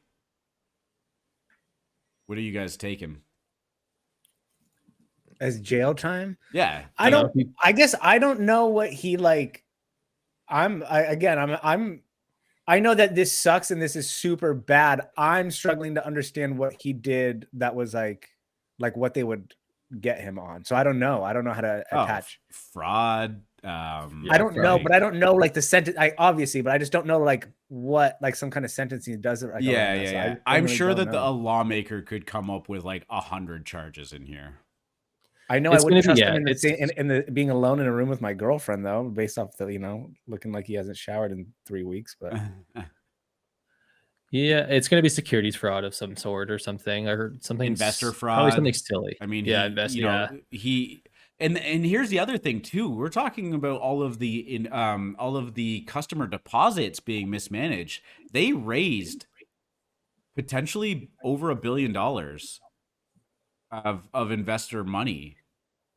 What are you guys taking? As jail time? Yeah, I guess I don't know what he like. I know that this sucks and this is super bad. I'm struggling to understand what he did that was like what they would get him on. So I don't know. I don't know how to attach fraud. I don't know, but I don't know like the sentence. But I just don't know like what like some kind of sentencing he does. Like, yeah. I'm really sure that a lawmaker could come up with like 100 charges in here. I know I wouldn't trust him in the being alone in a room with my girlfriend though, based off the looking like he hasn't showered in 3 weeks. But yeah, it's gonna be securities fraud of some sort or something, or something investor fraud, probably something silly. I mean, he and here's the other thing too. We're talking about all of the customer deposits being mismanaged. They raised potentially over $1 billion of investor money,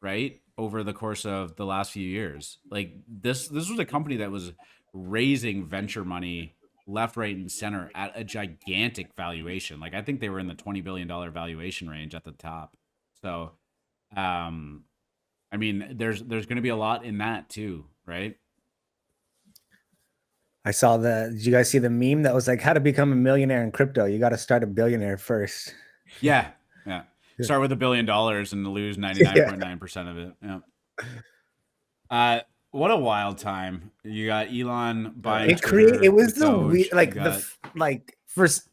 right, over the course of the last few years. Like this was a company that was raising venture money left, right, and center at a gigantic valuation. Like I think they were in the $20 billion valuation range at the top. So, I mean, there's going to be a lot in that too, right? I saw did you guys see the meme that was like how to become a millionaire in crypto? You got to start a billionaire first. Yeah. Start with $1 billion and lose 99.9% of it. Yeah. What a wild time! You got Elon buying. It was the weird, first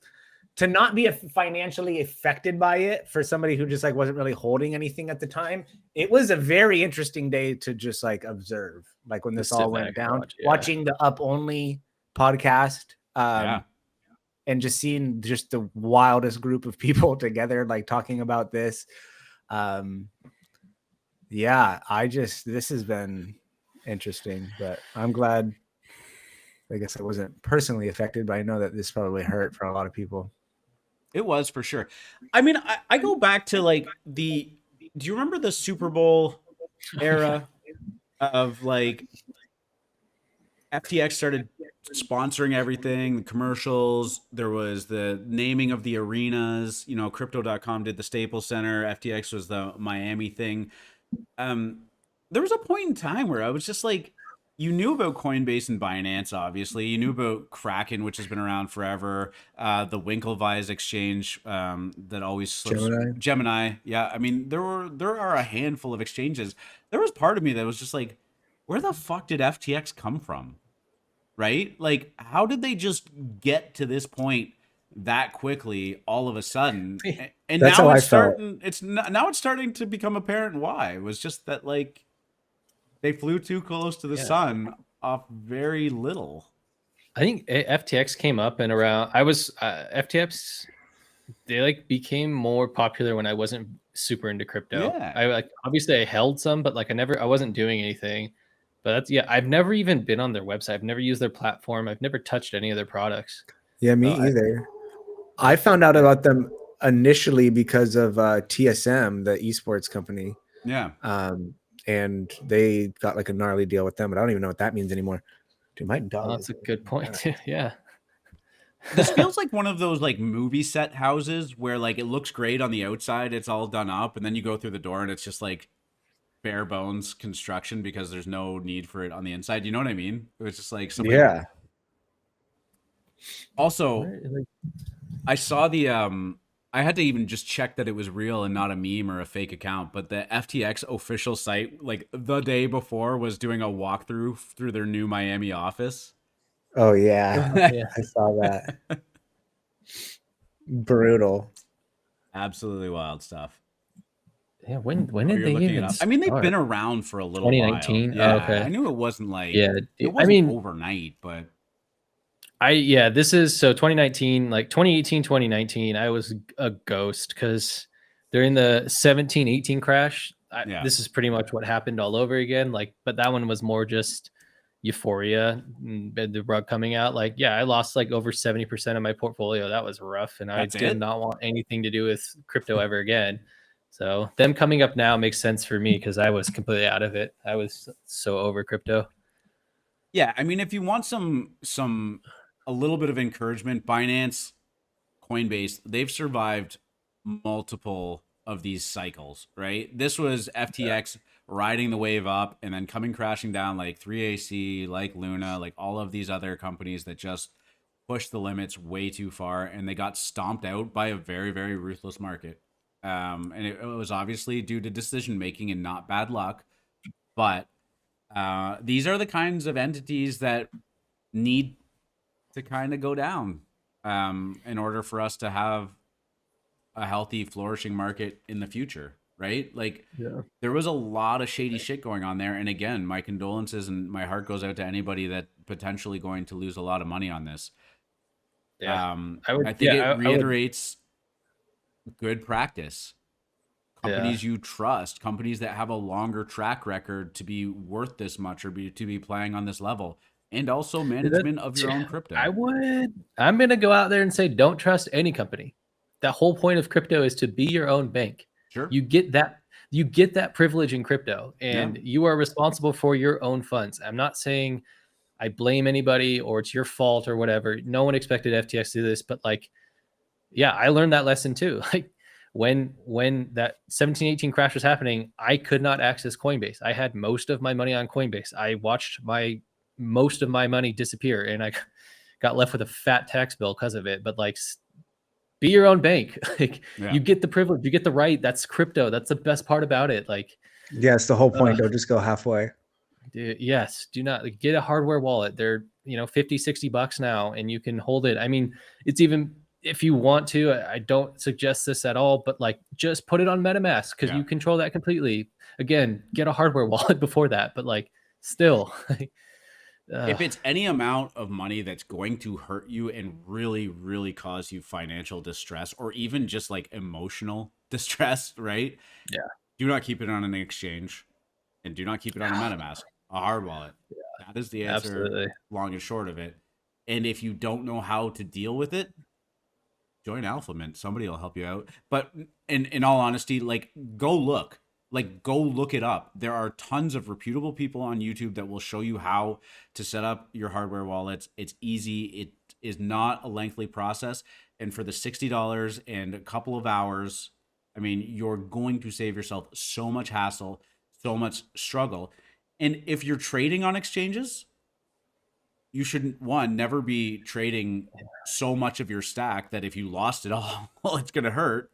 to not be financially affected by it for somebody who just like wasn't really holding anything at the time. It was a very interesting day to just like observe, like when this all went down. Watching the Up Only podcast, and just seeing just the wildest group of people together, like talking about this. This has been interesting, but I'm glad. I guess I wasn't personally affected, but I know that this probably hurt for a lot of people. It was for sure. I mean, I go back to like do you remember the Super Bowl era of like FTX started sponsoring everything, the commercials, there was the naming of the arenas, you know, crypto.com did the Staples Center, FTX was the Miami thing. Um, there was a point in time where I was just like, you knew about Coinbase and Binance, obviously. You knew about Kraken, which has been around forever. The Winklevi's exchange that always slips. Gemini. Gemini, yeah. I mean, there are a handful of exchanges. There was part of me that was just like, where the fuck did FTX come from? Right? Like, how did they just get to this point that quickly all of a sudden? And That's now how it's I felt. starting. Now it's starting to become apparent why. It was just that like they flew too close to the Yeah. sun off very little. I think FTX came up and around. I was FTX. They like became more popular when I wasn't super into crypto. Yeah. I like obviously I held some, but like I wasn't doing anything. But that's I've never even been on their website. I've never used their platform. I've never touched any of their products. Yeah, me either. I found out about them initially because of TSM, the esports company. Yeah. And they got like a gnarly deal with them, but I don't even know what that means anymore. Dude, my dog. That's a good point. Yeah. This feels like one of those like movie set houses where like it looks great on the outside, it's all done up, and then you go through the door and it's just like bare bones construction because there's no need for it on the inside. You know what I mean? It was just like somebody. Yeah. Also, I saw the I had to even just check that it was real and not a meme or a fake account, but the FTX official site, like the day before, was doing a walkthrough through their new Miami office. Oh yeah. Yeah. I saw that. Brutal. Absolutely wild stuff. Yeah. When Oh, did you're they looking even it up. I mean, they've start? been around for a little 2019? while. Yeah, Oh, okay. I knew it wasn't like Yeah. it I wasn't mean, overnight, but this is so 2019, like 2018, 2019, I was a ghost because during the 17-18 crash, Yeah. this is pretty much what happened all over again. Like, but that one was more just euphoria, the rug coming out. Like, yeah, I lost like over 70% of my portfolio. That was rough. And That's I did it? not want anything to do with crypto ever again. So them coming up now makes sense for me because I was completely out of it. I was so over crypto. yeah, I mean, if you want a little bit of encouragement, Binance, Coinbase, they've survived multiple of these cycles, right? This was FTX riding the wave up and then coming crashing down like 3AC, like Luna, like all of these other companies that just pushed the limits way too far and they got stomped out by a very, very ruthless market. And it was obviously due to decision making and not bad luck. But these are the kinds of entities that need to kind of go down in order for us to have a healthy, flourishing market in the future, right? Like, there was a lot of shady shit going on there. And again, my condolences and my heart goes out to anybody that potentially going to lose a lot of money on this. Yeah. I think it reiterates good practice. Companies you trust, companies that have a longer track record to be worth this much or to be playing on this level, and also management of your own crypto. I'm going to go out there and say, don't trust any company. The whole point of crypto is to be your own bank. Sure. You get that privilege in crypto and you are responsible for your own funds. I'm not saying I blame anybody or it's your fault or whatever. No one expected FTX to do this, but like, yeah, I learned that lesson too. Like when that 17-18 crash was happening, I could not access Coinbase. I had most of my money on Coinbase. I watched most of my money disappear and I got left with a fat tax bill because of it. But like, be your own bank. Like you get the privilege, you get the right. That's crypto. That's the best part about it. Like, yeah, it's the whole point. Don't just go halfway. Yes, do not get a hardware wallet. They're, $50-$60 now and you can hold it. I mean, it's even if you want to, I don't suggest this at all, but like just put it on MetaMask because you control that completely. Again, get a hardware wallet before that, but like still. If it's any amount of money that's going to hurt you and really, really cause you financial distress or even just like emotional distress, right? Yeah. Do not keep it on an exchange and do not keep it on a MetaMask, a hard wallet. Yeah. That is the answer, long and short of it. And if you don't know how to deal with it, join Alpha Mint. Somebody will help you out. But in all honesty, like go look it up. There are tons of reputable people on YouTube that will show you how to set up your hardware wallets. It's easy. It is not a lengthy process. And for the $60 and a couple of hours, I mean, you're going to save yourself so much hassle, so much struggle. And if you're trading on exchanges, you shouldn't, one, never be trading so much of your stack that if you lost it all, well, it's going to hurt,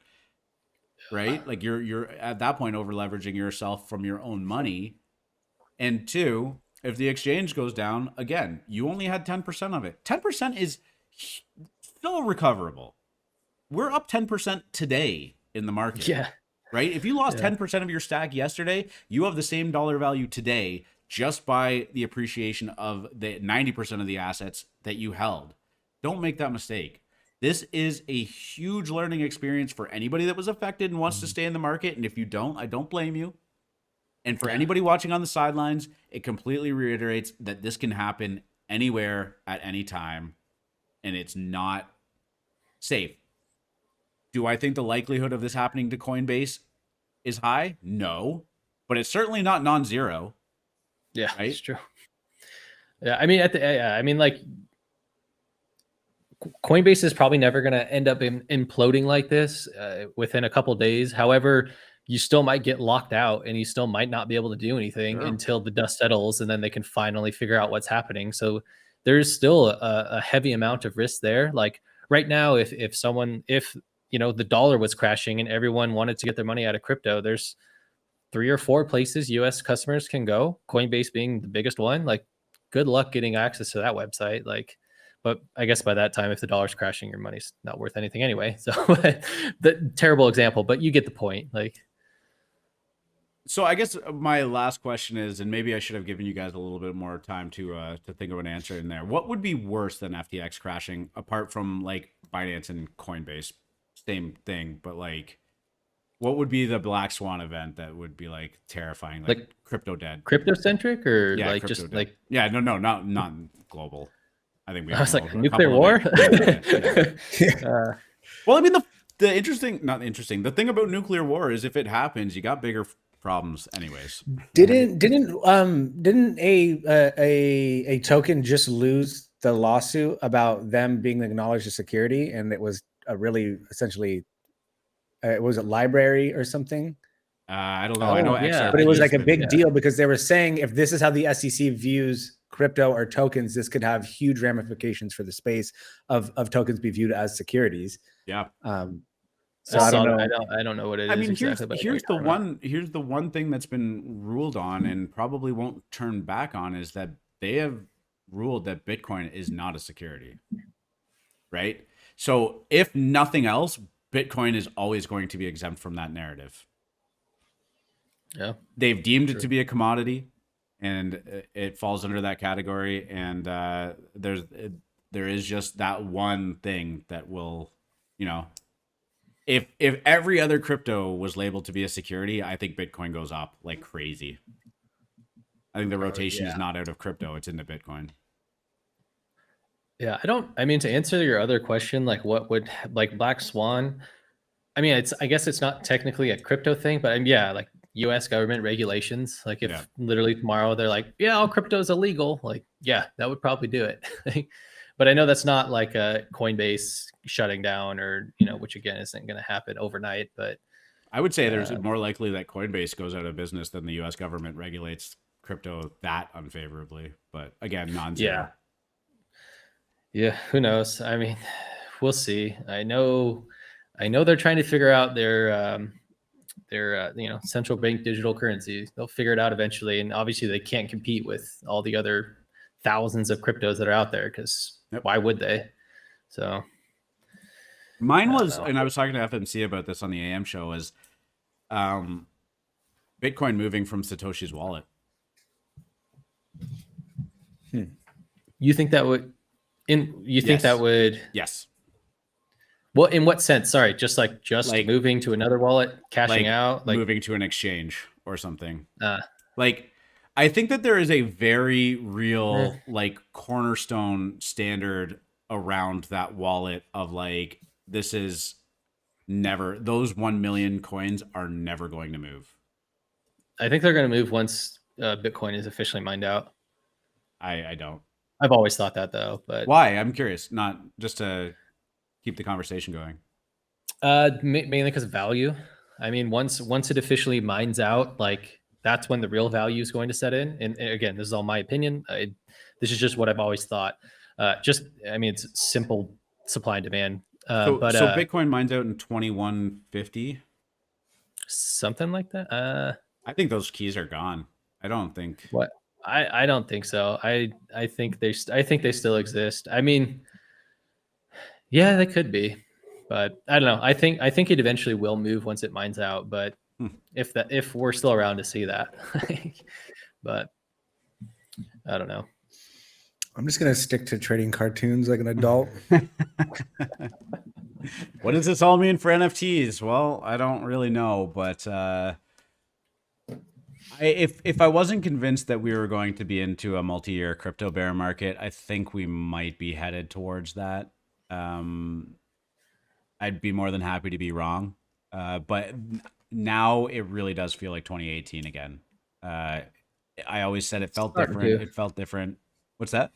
right? Like you're at that point over leveraging yourself from your own money. And two, if the exchange goes down, again, you only had 10% of it. 10% is still recoverable. We're up 10% today in the market. Yeah. Right? If you lost 10% of your stack yesterday, you have the same dollar value today just by the appreciation of the 90% of the assets that you held. Don't make that mistake. This is a huge learning experience for anybody that was affected and wants to stay in the market. And if you don't, I don't blame you. And for anybody watching on the sidelines, it completely reiterates that this can happen anywhere at any time, and it's not safe. Do I think the likelihood of this happening to Coinbase is high? No, but it's certainly not non-zero. Yeah, right? it's true. Yeah, I mean, like Coinbase is probably never going to end up imploding like this within a couple days. However, you still might get locked out, and you still might not be able to do anything until the dust settles, and then they can finally figure out what's happening. So there's still a heavy amount of risk there. Like right now, if the dollar was crashing and everyone wanted to get their money out of crypto, there's 3 or 4 places US customers can go, Coinbase being the biggest one. Like, good luck getting access to that website. Like, but I guess by that time, if the dollar's crashing, your money's not worth anything anyway. So the terrible example, but you get the point. Like, so I guess my last question is, and maybe I should have given you guys a little bit more time to think of an answer in there. What would be worse than FTX crashing, apart from like Binance and Coinbase? Same thing, but like, what would be the black swan event that would be like terrifying, like crypto dead, crypto centric, or like just dead. like not global. I think we. I was like nuclear war. Well, I mean the thing about nuclear war is if it happens, you got bigger problems, anyways. Didn't a token just lose the lawsuit about them being acknowledged as security, and it was a really essentially was it library or something? I don't know. I know, yeah. But it was like a big deal because they were saying if this is how the SEC views crypto or tokens, this could have huge ramifications for the space of tokens be viewed as securities. Yeah. So I don't know. I don't know what it is. I mean, exactly, here's the one thing that's been ruled on and probably won't turn back on is that they have ruled that Bitcoin is not a security. Right? So if nothing else, Bitcoin is always going to be exempt from that narrative. Yeah. They've deemed it to be a commodity, and it falls under that category. And there is just that one thing that will, if every other crypto was labeled to be a security, I think Bitcoin goes up like crazy. I think the rotation is not out of crypto; it's into Bitcoin. Yeah, I mean, to answer your other question, like what would like Black Swan, I mean, I guess it's not technically a crypto thing, but like US government regulations, like if literally tomorrow they're like, yeah, all crypto is illegal, like, yeah, that would probably do it. But I know that's not like a Coinbase shutting down or, which again, isn't going to happen overnight, but I would say there's more likely that Coinbase goes out of business than the US government regulates crypto that unfavorably, but again, non-zero. Yeah, who knows? I mean, we'll see. I know they're trying to figure out their central bank digital currency. They'll figure it out eventually, and obviously they can't compete with all the other thousands of cryptos that are out there because why would they? So mine was, and I was talking to FMC about this on the AM show, is Bitcoin moving from Satoshi's wallet. You think that would? Think that would? Yes. Well, in what sense? Sorry, just moving to another wallet, cashing out, like moving to an exchange or something. I think that there is a very real cornerstone standard around that wallet of this is never, those 1 million coins are never going to move. I think they're going to move once Bitcoin is officially mined out. I don't. I've always thought that though, but Why? I'm curious, not just to keep the conversation going. mainly because of value. I mean, once it officially mines out, like that's when the real value is going to set in. And again, this is all my opinion. This is just what I've always thought. I mean, it's simple supply and demand. So But Bitcoin mines out in 2150. something like that. I think those keys are gone. I don't think. What? I don't think so. I think they still exist. I mean, yeah, they could be, but I don't know. I think it eventually will move once it mines out. But if we're still around to see that, but I don't know. I'm just gonna stick to trading cartoons like an adult. What does this all mean for NFTs? Well, I don't really know, but if I wasn't convinced that we were going to be into a multi-year crypto bear market, I think we might be headed towards that. I'd be more than happy to be wrong, but now it really does feel like 2018 again. I always said it felt different. It felt different. What's that?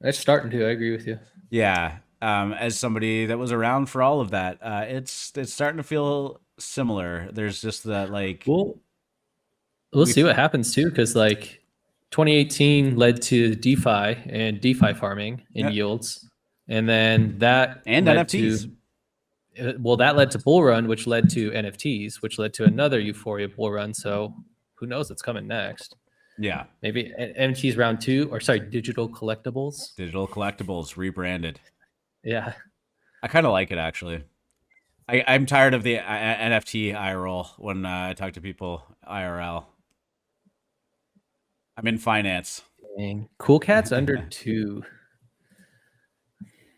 It's starting to. I agree with you. Yeah. As somebody that was around for all of that, it's starting to feel similar. There's just that like. We'll see what happens too, because like 2018 led to DeFi and DeFi farming in yields, and then that and led NFTs. That led to bull run, which led to NFTs, which led to another euphoria bull run. So who knows what's coming next? Yeah, maybe NFTs round 2, or sorry, digital collectibles. Digital collectibles rebranded. Yeah, I kind of like it actually. I'm tired of the NFT eye roll when I talk to people IRL. I'm in finance. Dang. Cool Cat's under 2.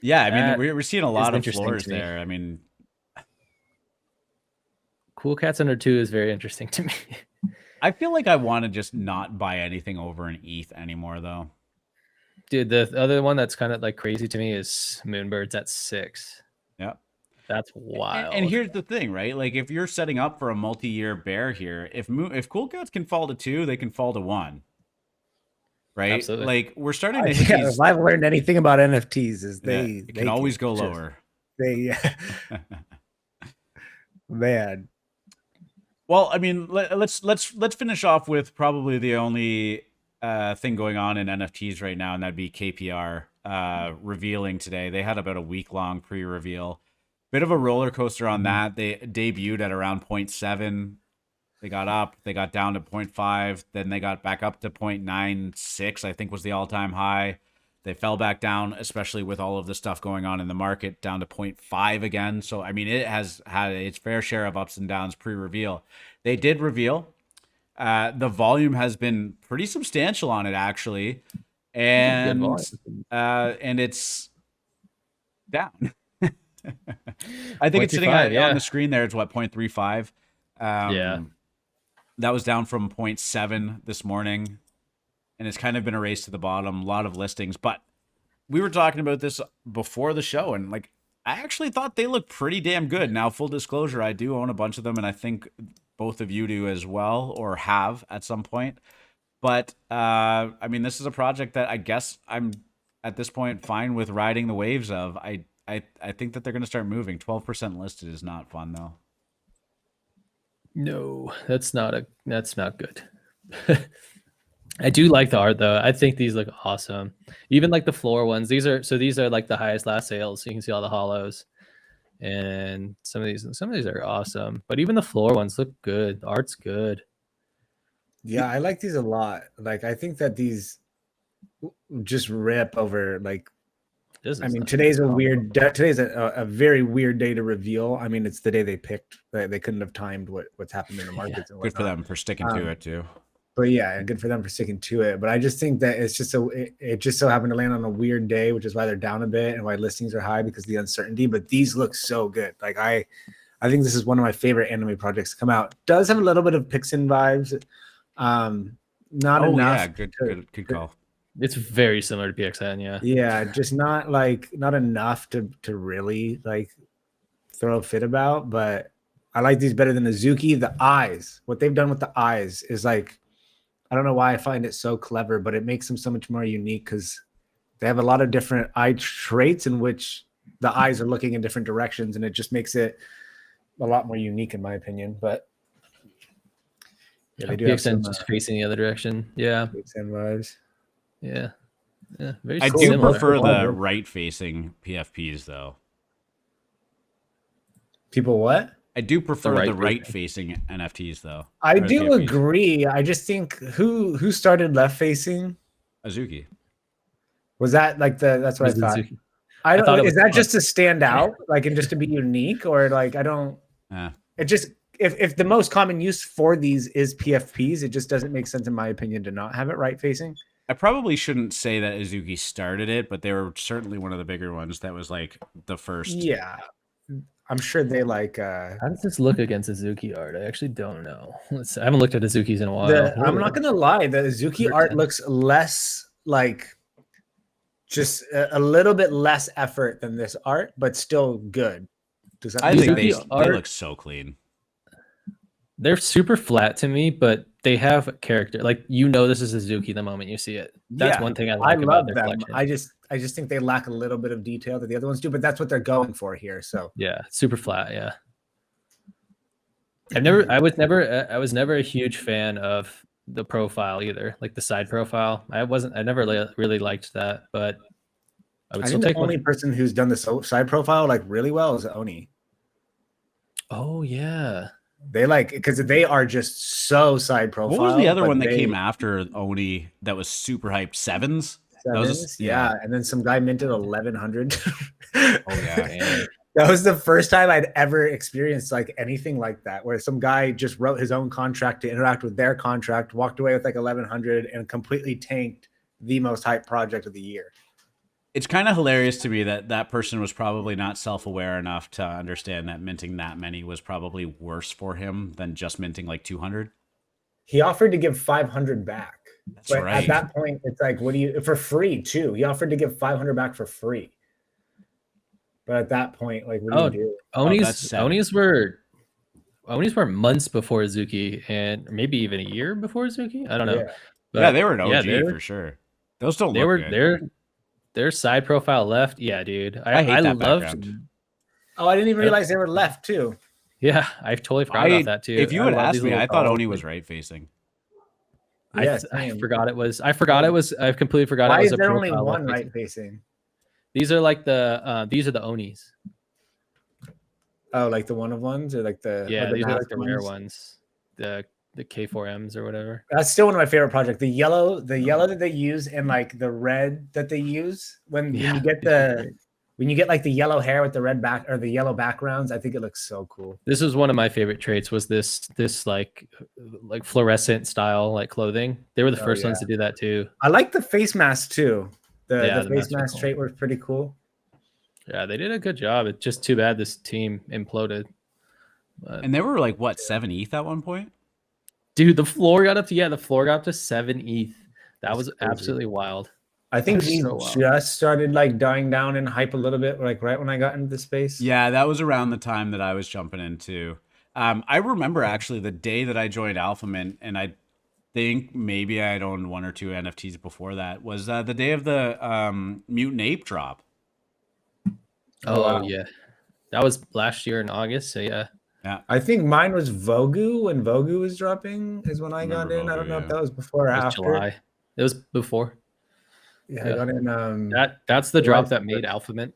Yeah, I mean we're seeing a lot of floors to me. there. I mean, Cool Cat's under 2 is very interesting to me. I feel like I want to just not buy anything over an ETH anymore, though. Dude, the other one that's kind of like crazy to me is Moonbirds at 6. Yeah. That's wild. And here's the thing, right? Like if you're setting up for a multi-year bear here, if Cool Cats can fall to 2, they can fall to 1. Right? Absolutely. Like we're starting to hit these... If I've learned anything about NFTs is they can always go lower. Man. Well, I mean, let's finish off with probably the only thing going on in NFTs right now, and that'd be KPR revealing today. They had about a week-long pre-reveal. Bit of a roller coaster on that. They debuted at around 0.7. They got up, they got down to 0.5, then they got back up to 0.96, I think was the all-time high. They fell back down, especially with all of the stuff going on in the market, down to 0.5 again. So, I mean, it has had its fair share of ups and downs pre-reveal. They did reveal. The volume has been pretty substantial on it, actually. And it's down. I think it's sitting on the screen there. It's what, 0.35? Yeah. That was down from 0.7 this morning. And it's kind of been a race to the bottom, a lot of listings. But we were talking about this before the show, and like I actually thought they looked pretty damn good. Now, full disclosure, I do own a bunch of them, and I think both of you do as well, or have at some point. But I mean, this is a project that I guess I'm at this point fine with riding the waves of. I think that they're going to start moving. 12% listed is not fun though. No, that's not good. I do like the art though. I think these look awesome. Even like the floor ones. These are like the highest last sales. So you can see all the hollows. And some of these are awesome. But even the floor ones look good. The art's good. Yeah, I like these a lot. Like I think that these just rip over like I mean, today's a very weird day to reveal. I mean, it's the day they picked. They couldn't have timed what's happened in the markets. Yeah, good for them for sticking to it too. But yeah, good for them for sticking to it. But I just think that it's just it just so happened to land on a weird day, which is why they're down a bit and why listings are high because of the uncertainty. But these look so good. Like I think this is one of my favorite anime projects to come out. Does have a little bit of Pixin vibes. Not enough. Yeah, good call. It's very similar to PXN, yeah. Yeah, just not enough to really like throw a fit about, but I like these better than Azuki. The eyes, what they've done with the eyes is like, I don't know why I find it so clever, but it makes them so much more unique because they have a lot of different eye traits in which the eyes are looking in different directions, and it just makes it a lot more unique in my opinion. But yeah, they do have some just facing the other direction. Yeah. vibes. Yeah. Yeah. Very I do similar. prefer the right-facing PFPs though. People what? I do prefer the right-facing. right-facing NFTs though. I Or do PFPs. agree. I just think who started left facing? Azuki. Was that like that's what I thought. Suzuki. I don't thought it is was that just to stand out, like, and just to be unique, or like I don't it just if the most common use for these is PFPs, it just doesn't make sense in my opinion to not have it right facing. I probably shouldn't say that Azuki started it, but they were certainly one of the bigger ones. That was like the first. Yeah. I'm sure they like How does this look against Azuki art? I actually don't know. I haven't looked at Azuki's in a while. I'm not gonna lie, the Azuki art looks less like just a little bit less effort than this art, but still good. Does that I make think sense? they look so clean. They're super flat to me, but they have character. Like, this is Azuki the moment you see it. That's one thing I like about their collection. I just think they lack a little bit of detail that the other ones do, but that's what they're going for here. So yeah, super flat. Yeah. I was never a huge fan of the profile either, like the side profile. I never really liked that, but I would I still think take the only person who's done the side profile like really well is Oni. Oh yeah. They because they are just so side profile. What was the other one that came after Oni that was super hyped? Sevens? Yeah. And then some guy minted 1100. Oh yeah. That was the first time I'd ever experienced like anything like that, where some guy just wrote his own contract to interact with their contract, walked away with like 1100 and completely tanked the most hyped project of the year. It's kind of hilarious to me that that person was probably not self-aware enough to understand that minting that many was probably worse for him than just minting like 200. He offered to give 500 back. That's but right. At that point, it's like, what do you, for free too? He offered to give 500 back for free. But at that point, like, what do you do? Onis were months before Azuki, and maybe even a year before Azuki. I don't know. Yeah, But they were an OG for sure. Those don't look good. Their side profile left. Yeah, dude. I hate that loved. background. Oh, I didn't even realize they were left too. Yeah, I totally forgot about that too. If you had asked me, I thought Oni was right facing. Yes, I forgot it was. I completely forgot it was. Why is there only one right facing? These are like these are the Onis. Oh, like the one of ones, or like the these are like the rare ones. The K4Ms or whatever. That's still one of my favorite projects. The yellow that they use, and like the red that they use when you get like the yellow hair with the red back or the yellow backgrounds. I think it looks so cool. This was one of my favorite traits. Was this like fluorescent style like clothing? They were the first ones to do that too. I like the face mask too. The face mask trait was pretty cool. Yeah, they did a good job. It's just too bad this team imploded. And they were like what, 7 ETH at one point? Dude, the floor got up to 7 ETH. That was absolutely wild. I think he just started like dying down in hype a little bit, like right when I got into the space. Yeah, that was around the time that I was jumping into. I remember actually the day that I joined AlphaMint, and I think maybe I had owned 1 or 2 NFTs before that, was the day of the Mutant Ape drop. Oh, wow. Yeah. That was last year in August, so yeah. Yeah, I think mine was Vogu. When Vogu was dropping is when I got in. I don't know if that was before or after. July. It was before. Yeah, I got in. That's the drop that made AlphaMint.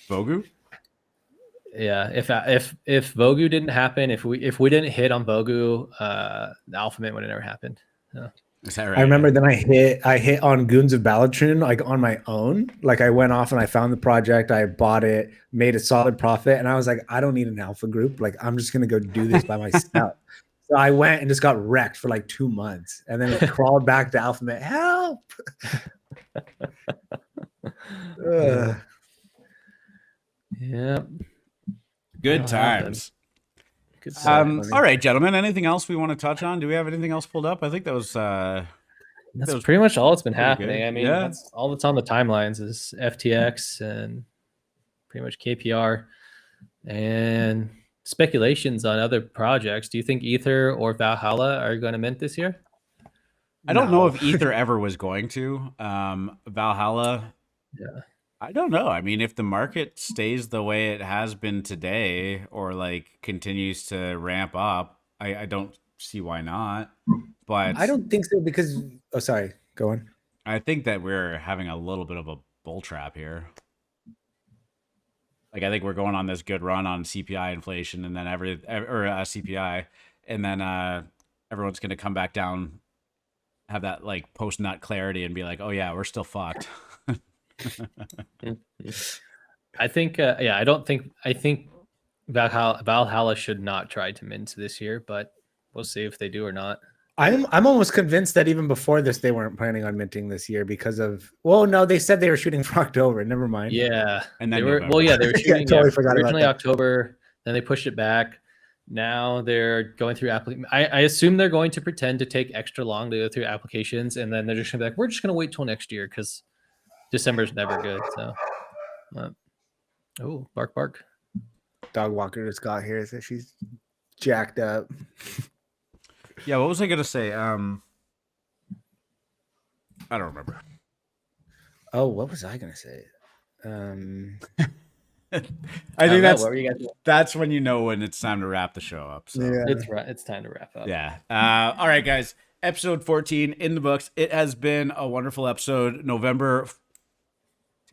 Vogu. Yeah, if Vogu didn't happen, if we didn't hit on Vogu, the AlphaMint would have never happened. Yeah. Is that right? I remember then I hit on Goons of Balatron like on my own. Like I went off and I found the project, I bought it, made a solid profit, and I was like, I don't need an alpha group. Like I'm just gonna go do this by myself. So I went and just got wrecked for like 2 months, and then it crawled back to AlphaMint. Help! Yeah. Good times. All right, gentlemen. Anything else we want to touch on? Do we have anything else pulled up? I think that was. That's pretty much all that's been happening. good. I mean, that's all that's on the timelines is FTX and pretty much KPR. And speculations on other projects. Do you think Ether or Valhalla are going to mint this year? I don't know No. if Ether ever was going to. Valhalla, Yeah. I don't know. I mean, if the market stays the way it has been today, or like continues to ramp up, I don't see why not. But I don't think so because. Oh, sorry. Go on. I think that we're having a little bit of a bull trap here. Like I think we're going on this good run on CPI inflation, and then CPI, and then everyone's going to come back down, have that like post nut clarity, and be like, oh yeah, we're still fucked. I think, I think Valhalla should not try to mint this year, but we'll see if they do or not. I'm almost convinced that even before this, they weren't planning on minting this year because of. Well, no, they said they were shooting for October. Never mind. Yeah, And they then were. November. Well, yeah, they were Yeah, shooting. totally forgot about originally that. October, then they pushed it back. Now they're going through I assume they're going to pretend to take extra long to go through applications, and then they're just gonna be like, we're just gonna wait till next year because December's never good. So, oh, bark. Dog walker just got here, so she's jacked up. Yeah, what was I gonna say? I don't remember. Oh, what was I gonna say? I think What were you guys doing? that's when you know when it's time to wrap the show up. So Yeah. It's time to wrap up. yeah. All right, guys. Episode 14 in the books. It has been a wonderful episode. November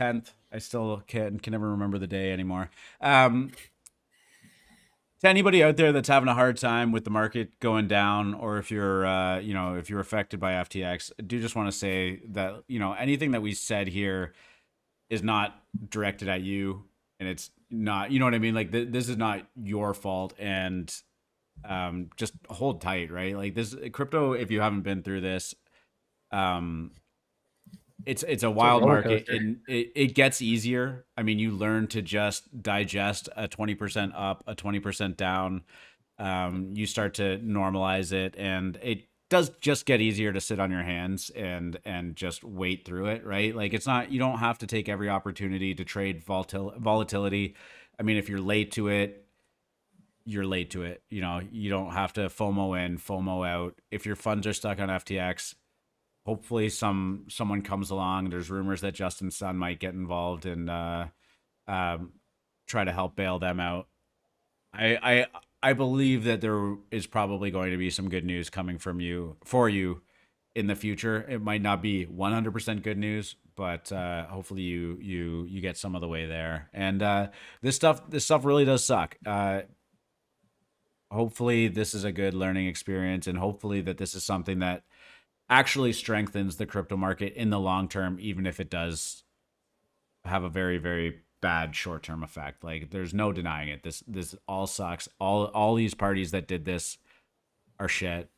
10th. I still can never remember the day anymore. To anybody out there that's having a hard time with the market going down, or if you're, if you're affected by FTX, I do just want to say that, anything that we said here is not directed at you, and it's not, you know what I mean? Like this is not your fault, and just hold tight, right? Like this crypto, if you haven't been through this, it's a wild market, and it gets easier. I mean, you learn to just digest a 20% up, a 20% down. You start to normalize it, and it does just get easier to sit on your hands and just wait through it, right? Like it's not, you don't have to take every opportunity to trade volatility. I mean, if you're late to it, you're late to it. You don't have to FOMO in, FOMO out. If your funds are stuck on FTX, hopefully someone comes along. There's rumors that Justin Sun might get involved and try to help bail them out. I believe that there is probably going to be some good news coming from for you in the future. It might not be 100% good news, but hopefully you get some of the way there. And this stuff really does suck. Hopefully this is a good learning experience, and hopefully that this is something that actually strengthens the crypto market in the long term, even if it does have a very, very bad short-term effect. Like there's no denying it. This all sucks. All these parties that did this are shit.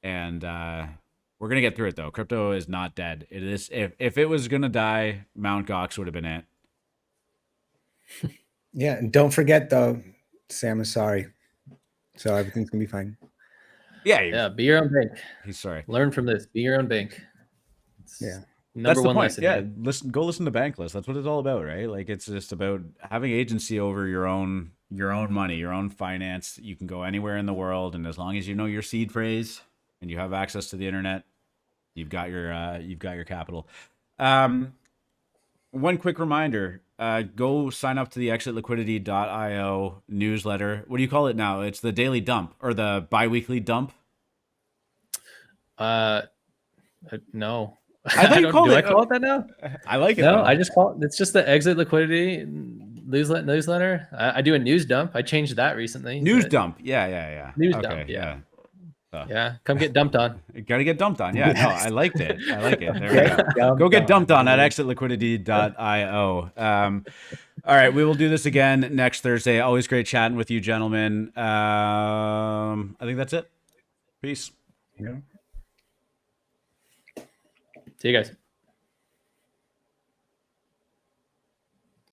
And we're gonna get through it though. Crypto is not dead. It is, if it was gonna die, Mt. Gox would have been it. Yeah, and don't forget though, Sam is sorry. So everything's gonna be fine. Yeah, be your own bank. He's sorry. Learn from this. Be your own bank. Yeah. That's the Number one point. lesson. Yeah, here. go listen to Bankless. That's what it's all about, right? Like it's just about having agency over your own money, your own finance. You can go anywhere in the world, and as long as you know your seed phrase and you have access to the internet, you've got your capital. One quick reminder: go sign up to the exitliquidity.io newsletter. What do you call it now? It's the daily dump or the biweekly dump. No. I thought you called do it. I call it that now? I like it. No, though. I just call it. It's just the Exit Liquidity newsletter. I do a news dump. I changed that recently. News dump. Yeah. News Okay, dump. Yeah. So. Yeah. Come get dumped on. Got to get dumped on. Yeah, no, I liked it. I like it. There we Get go. dumped Go get on. dumped on at exitliquidity.io. All right, we will do this again next Thursday. Always great chatting with you, gentlemen. I think that's it. Peace. Yeah. See you guys.